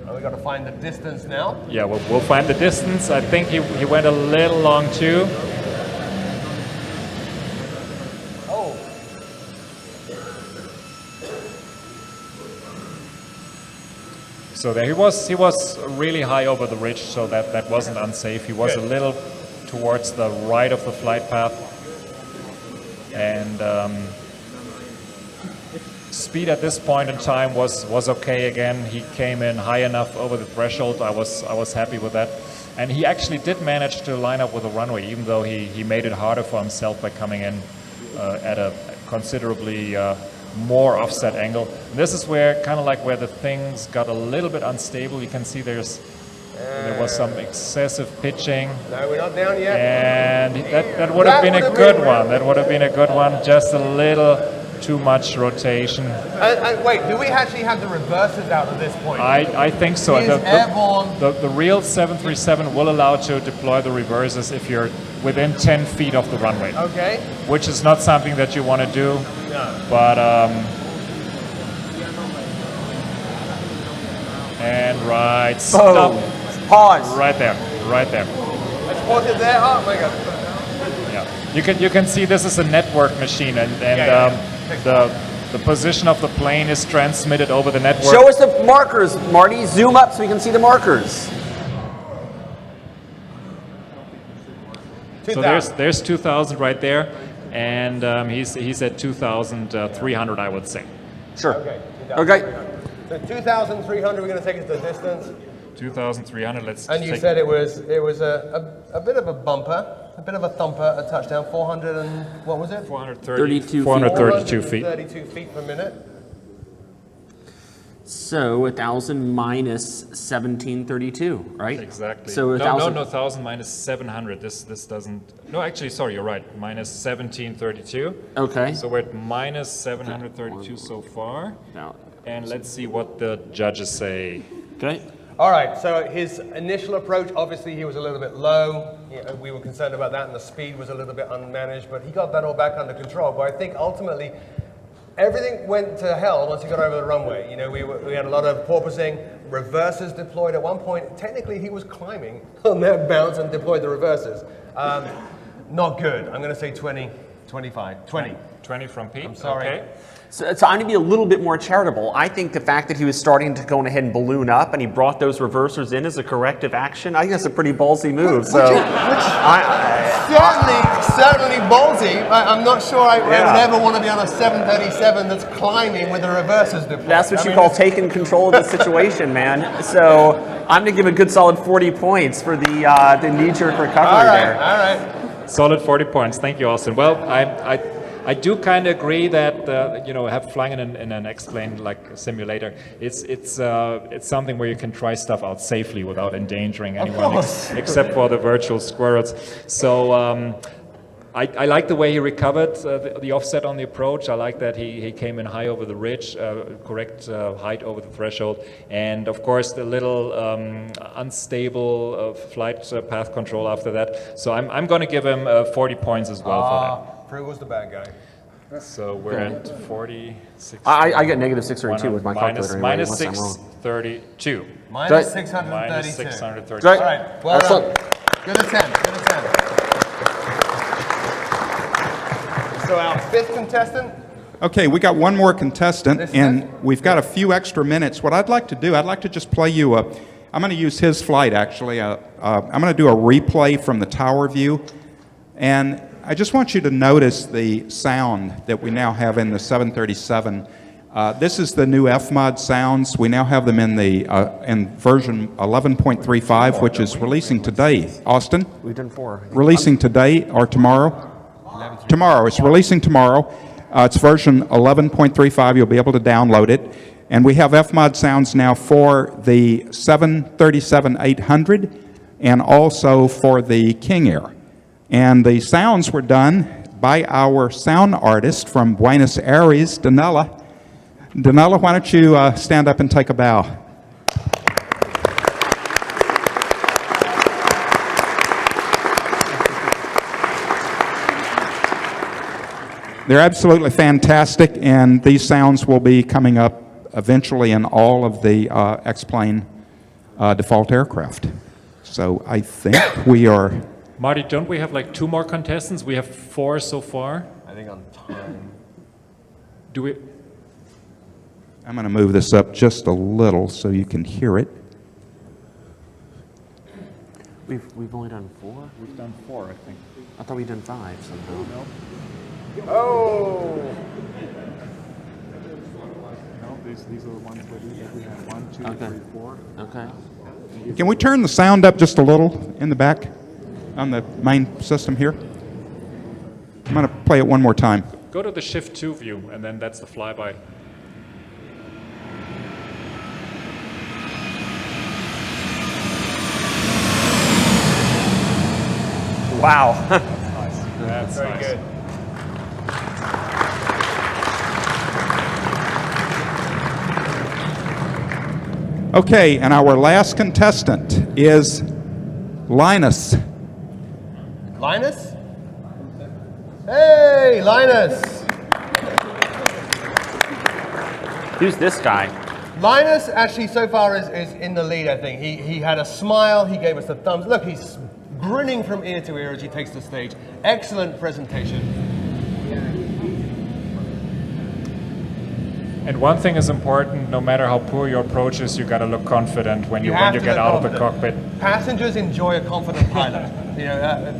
Oh, we got to find the distance now. Yeah, we'll find the distance. I think he went a little long too. Oh. So there he was really high over the ridge, so that wasn't unsafe. He was a little towards the right of the flight path, and speed at this point in time was okay again. He came in high enough over the threshold. I was happy with that, and he actually did manage to line up with the runway, even though he made it harder for himself by coming in at a considerably more offset angle. And this is where kind of like where the things got a little bit unstable. You can see there was some excessive pitching. No, we're not down yet. And that would have been a good one. That would have been a good one. Just a little too much rotation. And wait, do we actually have the reverses out at this point? I think so. He's airborne. The real 737 will allow to deploy the reverses if you're within 10 feet of the runway. Okay. Which is not something that you want to do. No. But and right, stop. Pause. Right there. Let's pause it there. Oh my God. Yeah, you can see this is a network machine, and the position of the plane is transmitted over the network. Show us the markers, Marty. Zoom up so we can see the markers. So there's 2,000 right there, and he's at 2,300, I would say. Sure. Okay. So 2,300. We're going to take us the distance. 2,300. Let's. And you said it was a bit of a bumper, a bit of a thumper, a touchdown. 400 and what was it? 432 feet. 432 feet per minute. So 1,000 minus 1,732, right? Exactly. So no, 1,000 minus 700. This doesn't. No, actually, sorry, you're right. Minus 1,732. Okay. So we're at minus 732 so far. And let's see what the judges say. Okay. All right, so his initial approach, obviously he was a little bit low. We were concerned about that, and the speed was a little bit unmanaged, but he got that all back under control. But I think ultimately, everything went to hell once he got over the runway. You know, we had a lot of porpoising, reversers deployed. At one point, technically he was climbing on that bounce and deployed the reversers. Not good. I'm going to say 20, 25, 20. 20 from Pete. I'm sorry. Okay. So I'm going to be a little bit more charitable. I think the fact that he was starting to go ahead and balloon up and he brought those reversers in as a corrective action, I think that's a pretty ballsy move. Certainly ballsy. I'm not sure I would ever want to be on a 737 that's climbing with the reversers deployed. That's what you call taking control of the situation, man. So I'm going to give a good solid 40 points for the knee-jerk recovery there. All right. Solid 40 points. Thank you, Austin. Well, I do kind of agree that flying in an X-plane like simulator, it's something where you can try stuff out safely without endangering anyone, except for the virtual squirrels. So I like the way he recovered the offset on the approach. I like that he came in high over the ridge, correct height over the threshold, and of course the little unstable flight path control after that. So I'm going to give him 40 points as well for that. Prue was the bad guy. So we're at 46. I get negative 632 with my calculator. Minus anyway, unless I'm wrong. 632. Minus Great. 632. Minus 632. Great. All right, well Excellent. done. Good attempt, good attempt. So our fifth contestant. Okay, we got one more contestant, This and is- we've got a few extra minutes. What I'd like to do, I'd like to just play you a, I'm going to use his flight, actually. I'm going to do a replay from the tower view, and I just want you to notice the sound that we now have in the 737. This is the new FMOD sounds. We now have them in the in version 11.35, which is releasing today. Austin? We've done 4. Releasing today or tomorrow? Tomorrow. It's releasing tomorrow. It's version 11.35. You'll be able to download it. And we have FMOD sounds now for the 737-800 and also for the King Air. And the sounds were done by our sound artist from Buenos Aires, Danella. Danella, why don't you stand up and take a bow? They're absolutely fantastic, and these sounds will be coming up eventually in all of the X-plane default aircraft. So I think we are... Marty, don't we have like 2 more contestants? We have 4 so far. I think on time. Do we? I'm going to move this up just a little so you can hear it. We've only done 4? We've done 4, I think. I thought we'd done 5 somehow. Oh! No, these are the ones where we have 1, 2, Okay. 3, 4. Okay. Can we turn the sound up just a little in the back on the main system here? I'm going to play it one more time. Go to the Shift 2 view, and then that's the flyby. Wow. That's Very nice. good. Okay, and our last contestant is Linus. Linus? Hey, Linus! Who's this guy? Linus actually so far is in the lead, I think. He had a smile, he gave us the thumbs. Look, he's grinning from ear to ear as he takes the stage. Excellent presentation. And one thing is important, no matter how poor your approach is, you got to look confident when you have to get look out of the confident. cockpit. Passengers enjoy a confident pilot. You know,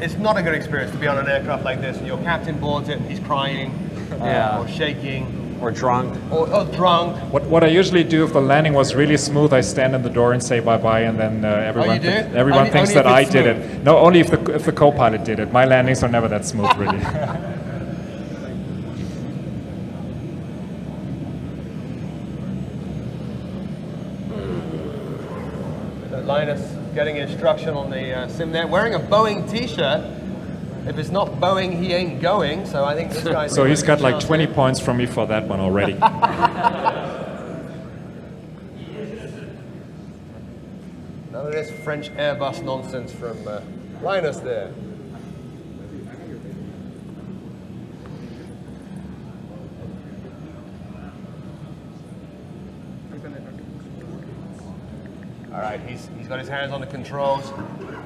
it's not a good experience to be on an aircraft like this and your captain boards it and he's crying Yeah. or shaking Or drunk? or drunk. What I usually do if the landing was really smooth, I stand in the door and say bye-bye, and then everyone, you do? everyone Only- thinks only that if I it's did smooth. it. No, only if the co-pilot did it. My landings are never that smooth, really. Linus getting instruction on the sim there, wearing a Boeing t-shirt. If it's not Boeing, he ain't going, so I think this guy's... So he's got like chance 20 here. points from me for that one already. None of this French Airbus nonsense from Linus there. All right, he's got his hands on the controls.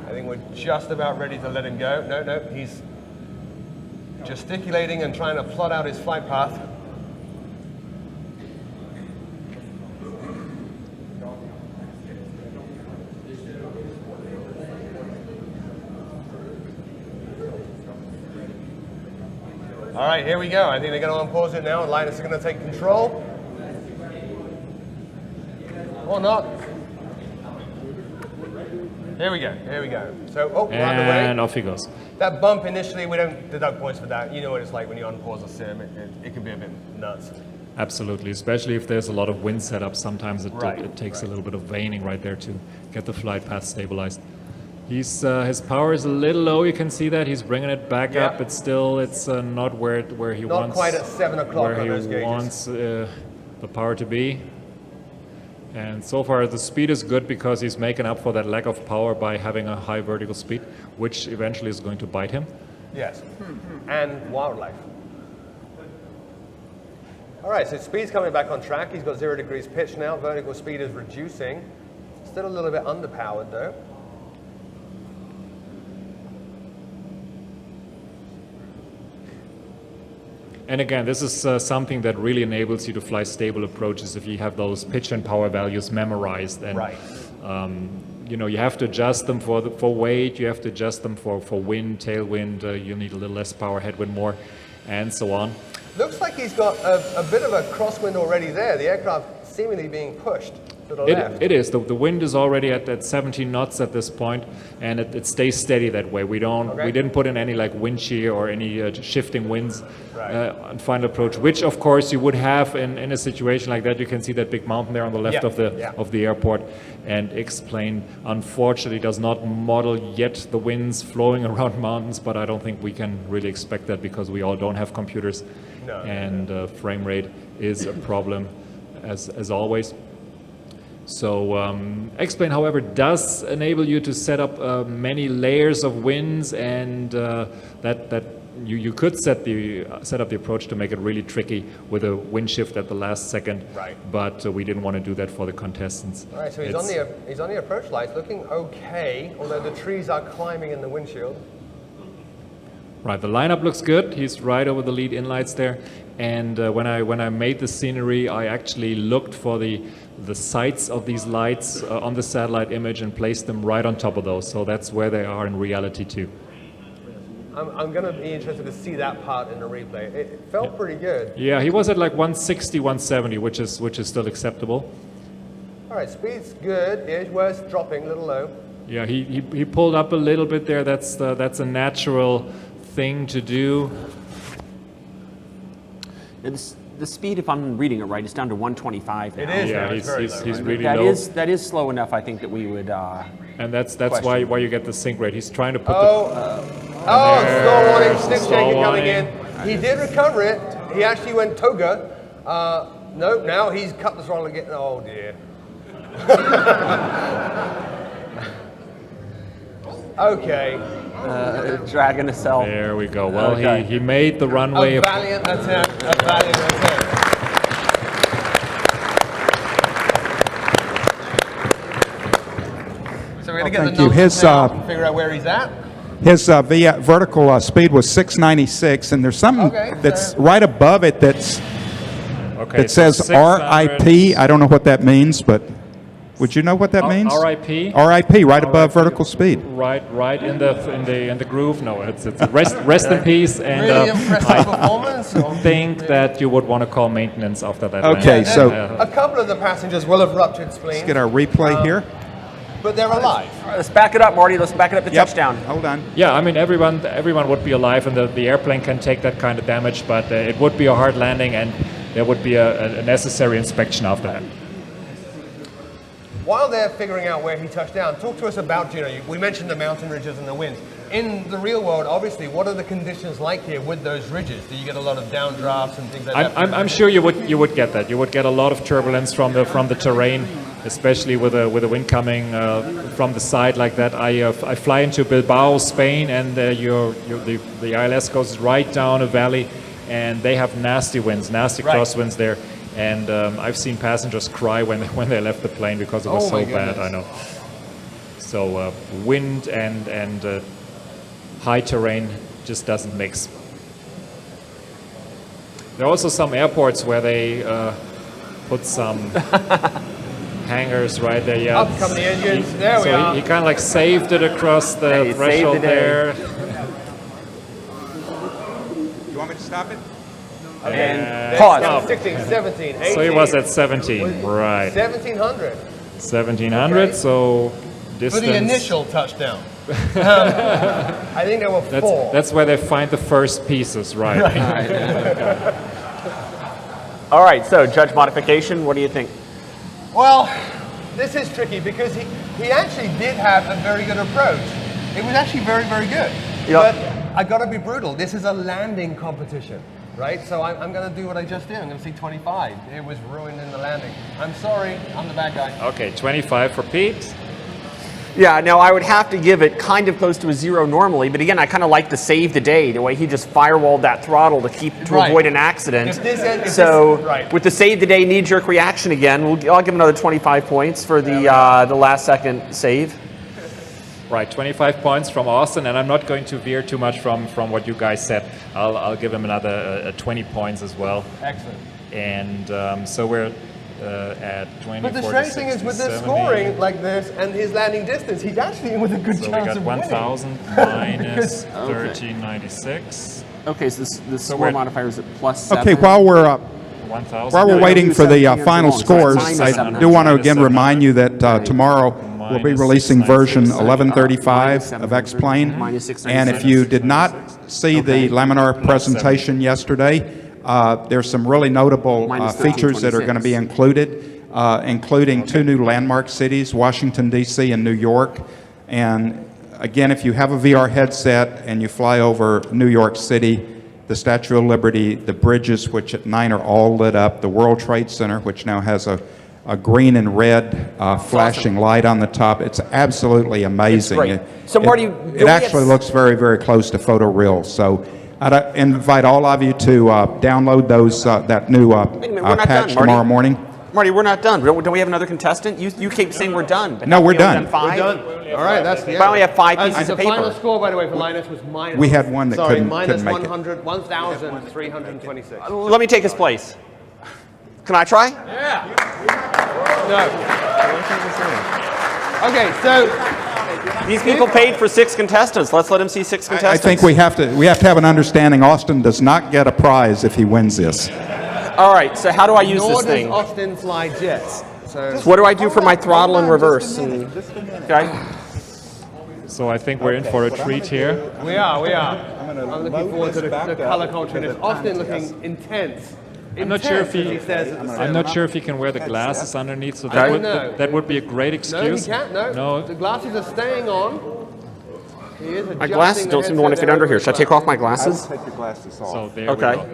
I think we're just about ready to let him go. No, he's gesticulating and trying to plot out his flight path. All right, here we go. I think they're going to unpause it now, and Linus is going to take control. Or not. Here we go, here we go. So, we're underway. And off he goes. That bump initially, we don't deduct points for that. You know what it's like when you unpause a sim. It can be a bit nuts. Absolutely, especially if there's a lot of wind setup. Sometimes Right, it takes a little bit of vaning right there to get the flight path stabilized. His power is a little low. You can see that he's bringing it back Yeah. up, but still, it's not where he Not wants. quite at 7 o'clock where on he those gauges. wants the power to be. And so far, the speed is good because he's making up for that lack of power by having a high vertical speed, which eventually is going to bite him. Yes. And wildlife. All right, so speed's coming back on track. He's got 0 degrees pitch now. Vertical speed is reducing. Still a little bit underpowered though. And again, this is something that really enables you to fly stable approaches if you have those pitch and power values memorized. And, Right. you know, you have to adjust them for weight, you have to adjust them for wind, tailwind, you need a little less power, headwind more, and so on. Looks like he's got a bit of a crosswind already there. The aircraft seemingly being pushed to the left. It is. The wind is already at 17 knots at this point, and it stays steady that way. We didn't put in any like wind shear or any shifting winds on final approach, which of course you would have in a situation like that. You can see that big mountain there on the left of the airport, and X-plane unfortunately does not model yet the winds flowing around mountains, but I don't think we can really expect that because we all don't have computers, and frame rate is a problem as always. So X-plane, however, does enable you to set up many layers of winds, and that you could set up the approach to make it really tricky with a wind shift at the last second. Right. But we didn't want to do that for the contestants. All right, so he's on the approach lights, looking okay, although the trees are climbing in the windshield. Right, the lineup looks good. He's right over the lead inlights there. And when I made the scenery, I actually looked for the sights of these lights on the satellite image and placed them right on top of those. So that's where they are in reality too. I'm going to be interested to see that part in the replay. It felt pretty good. Yeah, he was at like 160, 170, which is still acceptable. All right, speed's good. The edge was dropping a little low. Yeah, he pulled up a little bit there. That's a natural thing to do. The speed, if I'm reading it right, is down to 125 now. It is. Yeah, it's very he's low. really low. That is slow enough, I think, that we would. And that's why you get the sync rate. He's trying to put Slow warning, stick slow shaking coming in. warning. He did recover it. He actually went toga. Nope, now he's cut the throttle again. Oh dear. Okay. Dragging a cell. There we go. Well, Okay. he made the runway. A valiant attempt. A valiant attempt. So we're going to get thank the you. numbers His, now and figure out where he's at. His vertical speed was 696, and there's something that's right above it that says 600. RIP. I don't know what that means, but would you know what that means? RIP. RIP, right above vertical speed. Right in the groove. No, it's rest in peace. And Really impressive performance. I think that you would want to call maintenance after that. Okay, landing. so A couple of the passengers will have ruptured spleens. let's get our replay here. But they're alive. All right, let's back it up, Marty. Let's back it up to touchdown. Hold on. Yeah, I mean everyone would be alive, and the airplane can take that kind of damage, but it would be a hard landing, and there would be a necessary inspection after that. While they're figuring out where he touched down, talk to us about Juneau. We mentioned the mountain ridges and the winds. In the real world, obviously, what are the conditions like here with those ridges? Do you get a lot of downdrafts and things like that? I'm sure you would get that. You would get a lot of turbulence from the terrain, especially with a wind coming from the side like that. I fly into Bilbao, Spain, and the ILS goes right down a valley, and they have nasty winds, nasty crosswinds there. And I've seen passengers cry when they left the plane because it was so bad. I know. So wind and high terrain just doesn't mix. There are also some airports where they put some hangars right there. Yeah. Up come the engines. There we are. He kind of like saved it across the threshold there. You want me to stop it? And pause. Stop. 16, 17, 18. So he was at 17, right? 1700. 1700. Okay. So distance. For the initial touchdown. I think there were 4. That's where they find the first pieces, right? All right, so judge modification, what do you think? Well, this is tricky because he actually did have a very good approach. It was actually very, very good. Yep. But I got to be brutal. This is a landing competition, right? So I'm going to do what I just did. I'm going to say 25. It was ruined in the landing. I'm sorry. I'm the bad guy. Okay, 25 for Pete. Yeah, now I would have to give it kind of close to a 0 normally, but again, I kind of like to save the day, the way he just firewalled that throttle to Right. avoid an accident. Right. With the save the day knee-jerk reaction again, I'll give him another 25 points for the last second save. Right, 25 points from Austin, and I'm not going to veer too much from what you guys said. I'll give him another 20 points as well. Excellent. And so we're at 20. But the 40, strange thing is, 60, with the 70. scoring like this and his landing distance, he's actually in with a good So we chance got of winning. 1,000 minus 1396. Okay, so the score we're- modifier is at +7. Okay, while we're 1,000. While we're no, waiting do for the 17 final so it's scores, minus I 700. do want to again Minus remind you that tomorrow we'll be Minus releasing 696. version 1135 Minus of 700. X-Plane. Minus 696. And if you did not see the Laminar presentation yesterday, there's some really notable Minus features that are going to be 1326. included, including 2 new landmark cities, Washington, D.C. and New York. And again, if you have a VR headset and you fly over New York City, the Statue of Liberty, the bridges, which at night are all lit up, the World Trade Center, which now has a green and red flashing light on the top. It's absolutely amazing. great. So, Marty, it actually looks very, very close to photoreal. So I'd invite all of you to download those that new minute, we're not patch done, Marty. tomorrow morning. Marty, we're not done. Don't we have another contestant? You keep saying we're done. But No, have we're we only done. We're 5? done. All right, that's the But I only have 5 pieces the of paper. final score, by the way, for Linus was minus. We had one that sorry, couldn't minus make it. 1,326. Let me take his place. Can I try? No. Okay, so These people paid for 6 contestants. Let's let them see 6 I contestants. think we have to have an understanding. Austin does not get a prize if he wins this. All right, so how do I use nor this does thing? Austin fly jets. So What do I do for my throttle in reverse? Okay. So I think we're in for a treat here. we are. I'm looking forward to the color contrast. Austin looking intense. I'm not sure if Intense, he. as says at the I'm not cinema. sure if he can wear the glasses underneath. So I that don't would know. that would be a great No, he excuse. can't. No. The glasses are staying on. He is My adjusting glasses the don't seem to want to headset fit under there here. Should I take off my glasses? Take your glasses off. So there Okay. we go.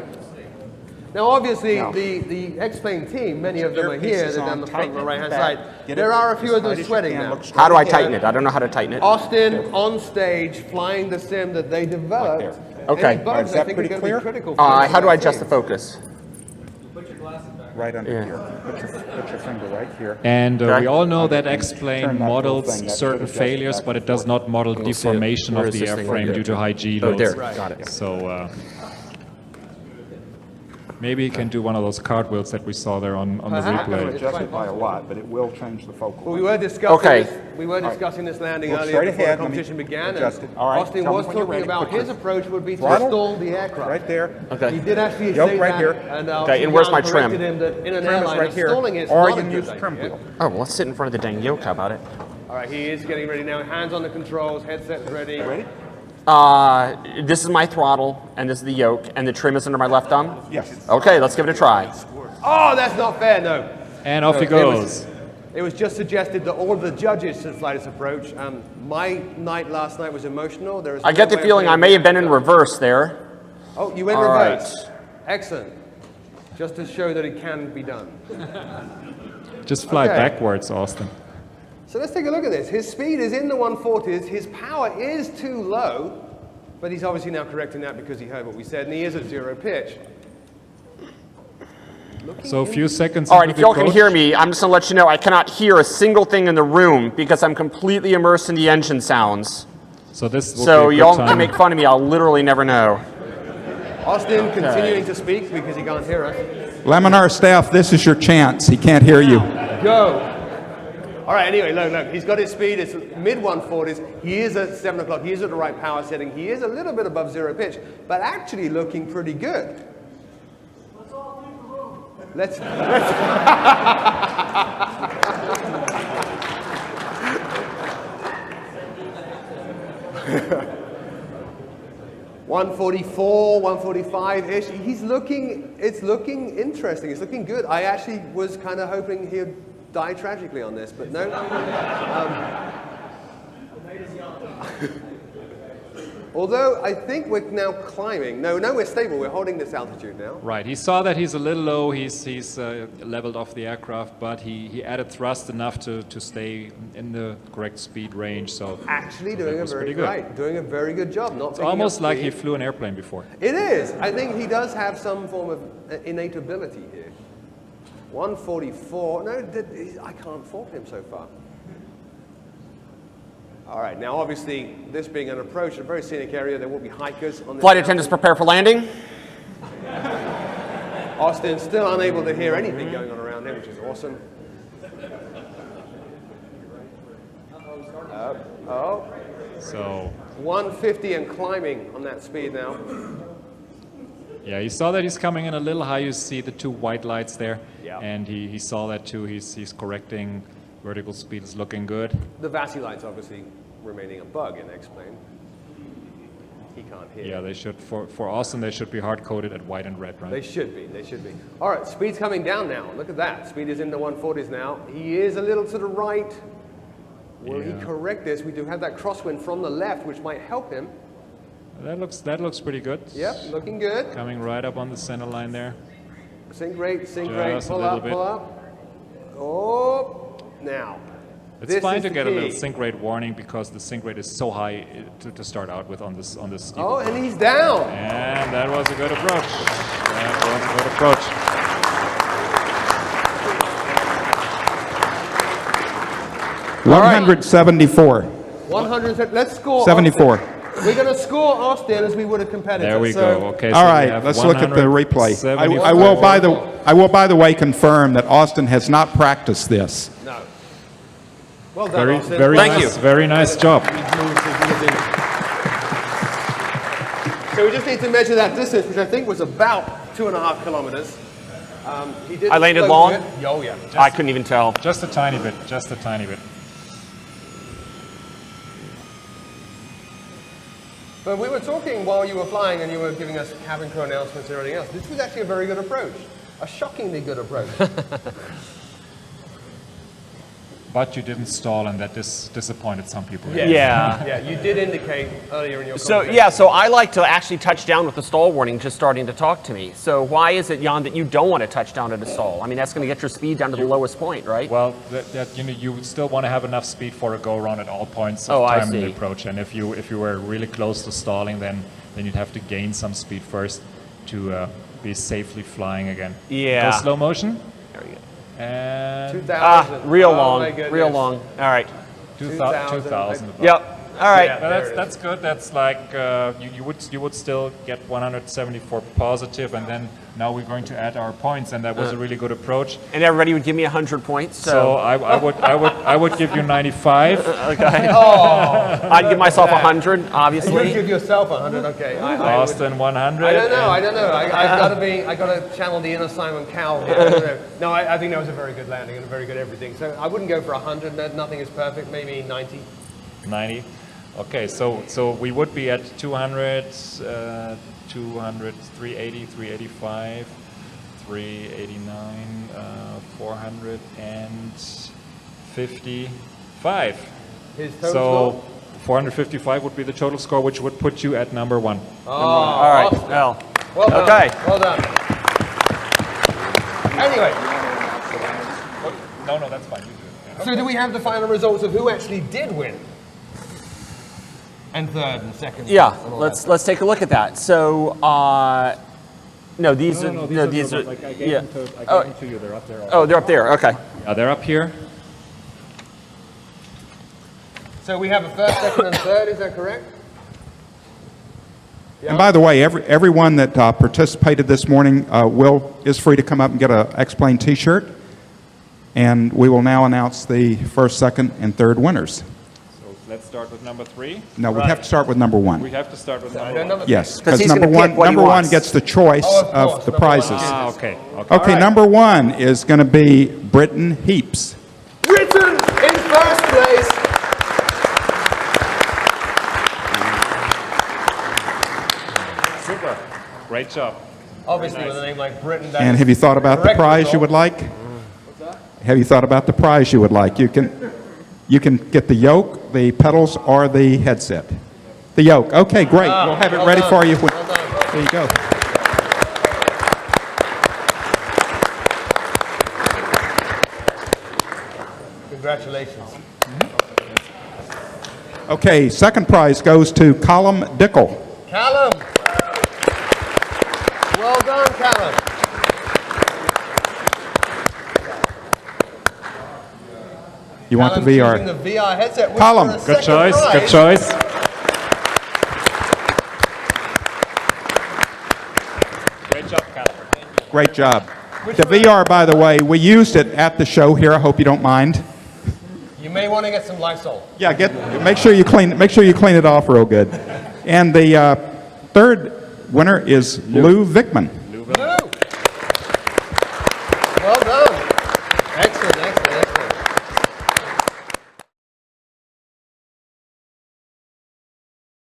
Now, obviously, the X-Plane team, many of them are here. They're down the front on the right-hand side. There are a few of them sweating now. How do I tighten it? I don't know how to tighten it. Austin on stage flying the sim that they developed. Okay. Any bugs, Is that I think, are pretty going to clear? be critical. for How do I the adjust the team. focus? Right under Yeah. here. Put your finger right here. And Okay. we all know that Turn X-Plane that whole models thing, that certain should adjust failures, back but and it does forth. not model see it. deformation Where of is the this thing airframe right due to high G Oh, loads. there. Got it. So maybe he can do one of those cartwheels that we saw there on the replay. Adjust it by a lot, but it will change the focal. Well, we were discussing Okay. this. We were discussing this landing Look earlier straight before ahead, the let me competition began. adjust And it. All right, Austin tell me was when you're talking ready. about Put his your approach would be to throttle stall the aircraft. Right there. Okay. He did actually Yoke say right that, here. and Okay, and where's my Jan trim? corrected him that in an Trim is airline, right here. stalling is Or not you a can good use idea. trim wheel. Oh, well, let's sit in front of the dang yoke. How about it? All right, he is getting ready now. Hands on the controls, headset ready. Ready? This is my throttle, and this is the yoke, and the trim is under my left thumb? Yes. Okay, let's give it a try. Oh, that's not fair, no. And off he No, goes. It was just suggested that all the judges should fly this approach. My night last night was emotional. There is I get the no way feeling of I may have been in reverse there. Oh, you went All reverse. Excellent. Just to show that it can be done. Just fly Okay. backwards, Austin. So let's take a look at this. His speed is in the 140s. His power is too low, but he's obviously now correcting that because he heard what we said, and he is at 0 pitch. So a few seconds. All right, into if the y'all can approach. hear me, I'm just going to let you know I cannot hear a single thing in the room because I'm completely immersed in the engine sounds. So this will So be a good y'all time. can make fun of me. I'll literally never know. Austin continuing to speak because he can't hear us. Laminar staff, this is your chance. He can't hear you. Go. All right, anyway, look. He's got his speed. It's mid 140s. He is at 7 o'clock. He is at the right power setting. He is a little bit above 0 pitch, but actually looking pretty good. Let's 144, 145-ish. It's looking interesting. It's looking good. I actually was kind of hoping he'd die tragically on this, but no. Although I think we're now climbing. No, we're stable. We're holding this altitude now. Right. He saw that he's a little low. He's leveled off the aircraft, but he added thrust enough to stay in the correct speed range. So Actually that doing a was very pretty good. doing a very good job. Not It's picking almost up like speed. he flew an airplane before. It is. I think he does have some form of innate ability here. 144. No, I can't fault him so far. All right. Now, obviously, this being an approach, a very scenic area, there will be hikers on this. Flight attendants prepare for landing. Austin's still unable to hear anything going on around him, which is awesome. So 150 and climbing on that speed now. yeah, he saw that he's coming in a little high. You see the two white lights there, Yeah. and he saw that too. He's correcting. Vertical speed is looking good. The VASI lights obviously remaining a bug in X-Plane. He can't hear. Yeah, they should for Austin they should be hard coded at white and red, right? They should be. They should be. All right, speed's coming down now. Look at that. Speed is in the 140s now. He is a little to the right. Will he correct this? We do have that crosswind from the left, which might help him. That looks pretty good. Yep, looking good. Coming right up on the center line there. Sink rate, sink rate. Just a Pull little up, bit. pull up. Oh, now. It's this fine is to the get a key. little sink rate warning because the sink rate is so high to start out with on this steep. Oh, and he's down. And that was a good approach. That was a good approach. 174. 100. Let's score. 74. Austin. We're going to score Austin as we would a competitor. There we So go. Okay. All so we right, have let's look at the replay. 174. I will, by the way, confirm that Austin has not practiced this. No. Well done, Austin. Very Thank nice. you. Very nice job. So we just need to measure that distance, which I think was about 2.5 kilometers. He did I landed float long? good. Oh, yeah. I couldn't even tell. Just a tiny bit. Just a tiny bit. But we were talking while you were flying and you were giving us cabin crew announcements and everything else. This was actually a very good approach. A shockingly good approach. But you didn't stall, and that disappointed some people. Yeah. Yeah, you did indicate earlier in your So conversation. so I like to actually touch down with the stall warning just starting to talk to me. So why is it, Jan, that you don't want to touch down at a stall? I mean, that's going to get your speed down to the lowest point, right? Well, you still want to have enough speed for a go around at all points Oh, of I time in the see. approach. And if you were really close to stalling, then you'd have to gain some speed first to be safely flying again. Yeah. Go slow motion. There we go. And 2,000. Real Oh, long, my goodness. real long. All right. 2,000. 2,000. Yep. All right. Yeah. There it That's good. That's like you would still get 174 positive, and then now we're going to add our points, and that was a really good approach. And everybody would give me 100 points. So So, I would give you 95. okay. I'd give myself 100, You would obviously. give yourself 100, okay. I would- Austin 100. I don't know. and- I've got to channel the inner Simon Cowell here. I don't know. No, I think that was a very good landing and a very good everything. So I wouldn't go for 100. Nothing is perfect. Maybe 90. 90. Okay, so we would be at 200, 200, 380, 385, 389, 455. His total So score? 455 would be the total score, which would put you at number one. All right. Austin. Well, Well done. Okay. Well done. Anyway, No, that's fine. You do it. Yeah. so do we have the final results of who actually did win? And third and second. yeah. and all Let's take a look at that. So, no, these are Like I gave yeah. them to you. They're up there. Oh, they're up there. Okay. Yeah, they're up here. that. So we have a first, second, and third. Is that correct? And by the way, everyone that participated this morning is free to come up and get a X-Plane T-shirt. And we will now announce the first, second, and third winners. So let's start with number 3. No, we have to start with number one. We have to start with No, number 1. number Yes, 'Cause because he's number gonna one, pick what he number one wants. gets the choice Oh, of course, of the number one. prizes. Ah, okay. Okay, right. number one is going to be Britton Heaps. Britain in first place. Super. Great job. Obviously, with a name like Britain. that And is have you thought about the correct prize you result. would like? Have you thought about the prize you would like? You can get the yoke, the pedals, or the headset. The yoke. Okay, great. We'll have it well ready done. for you. Well done. There you go. Congratulations. Okay, second prize goes to Colum Dickel. Callum. Well done, Callum. You want Callum's the using VR? the VR headset. which Callum, for a good second Choice, prize- good choice. Great job, Callum. Great job. The VR, by the way, we used it at the show here. I hope you don't mind. You may want to get some Lysol. Yeah, make sure you clean it off real good. And the third winner is Lou Vickman.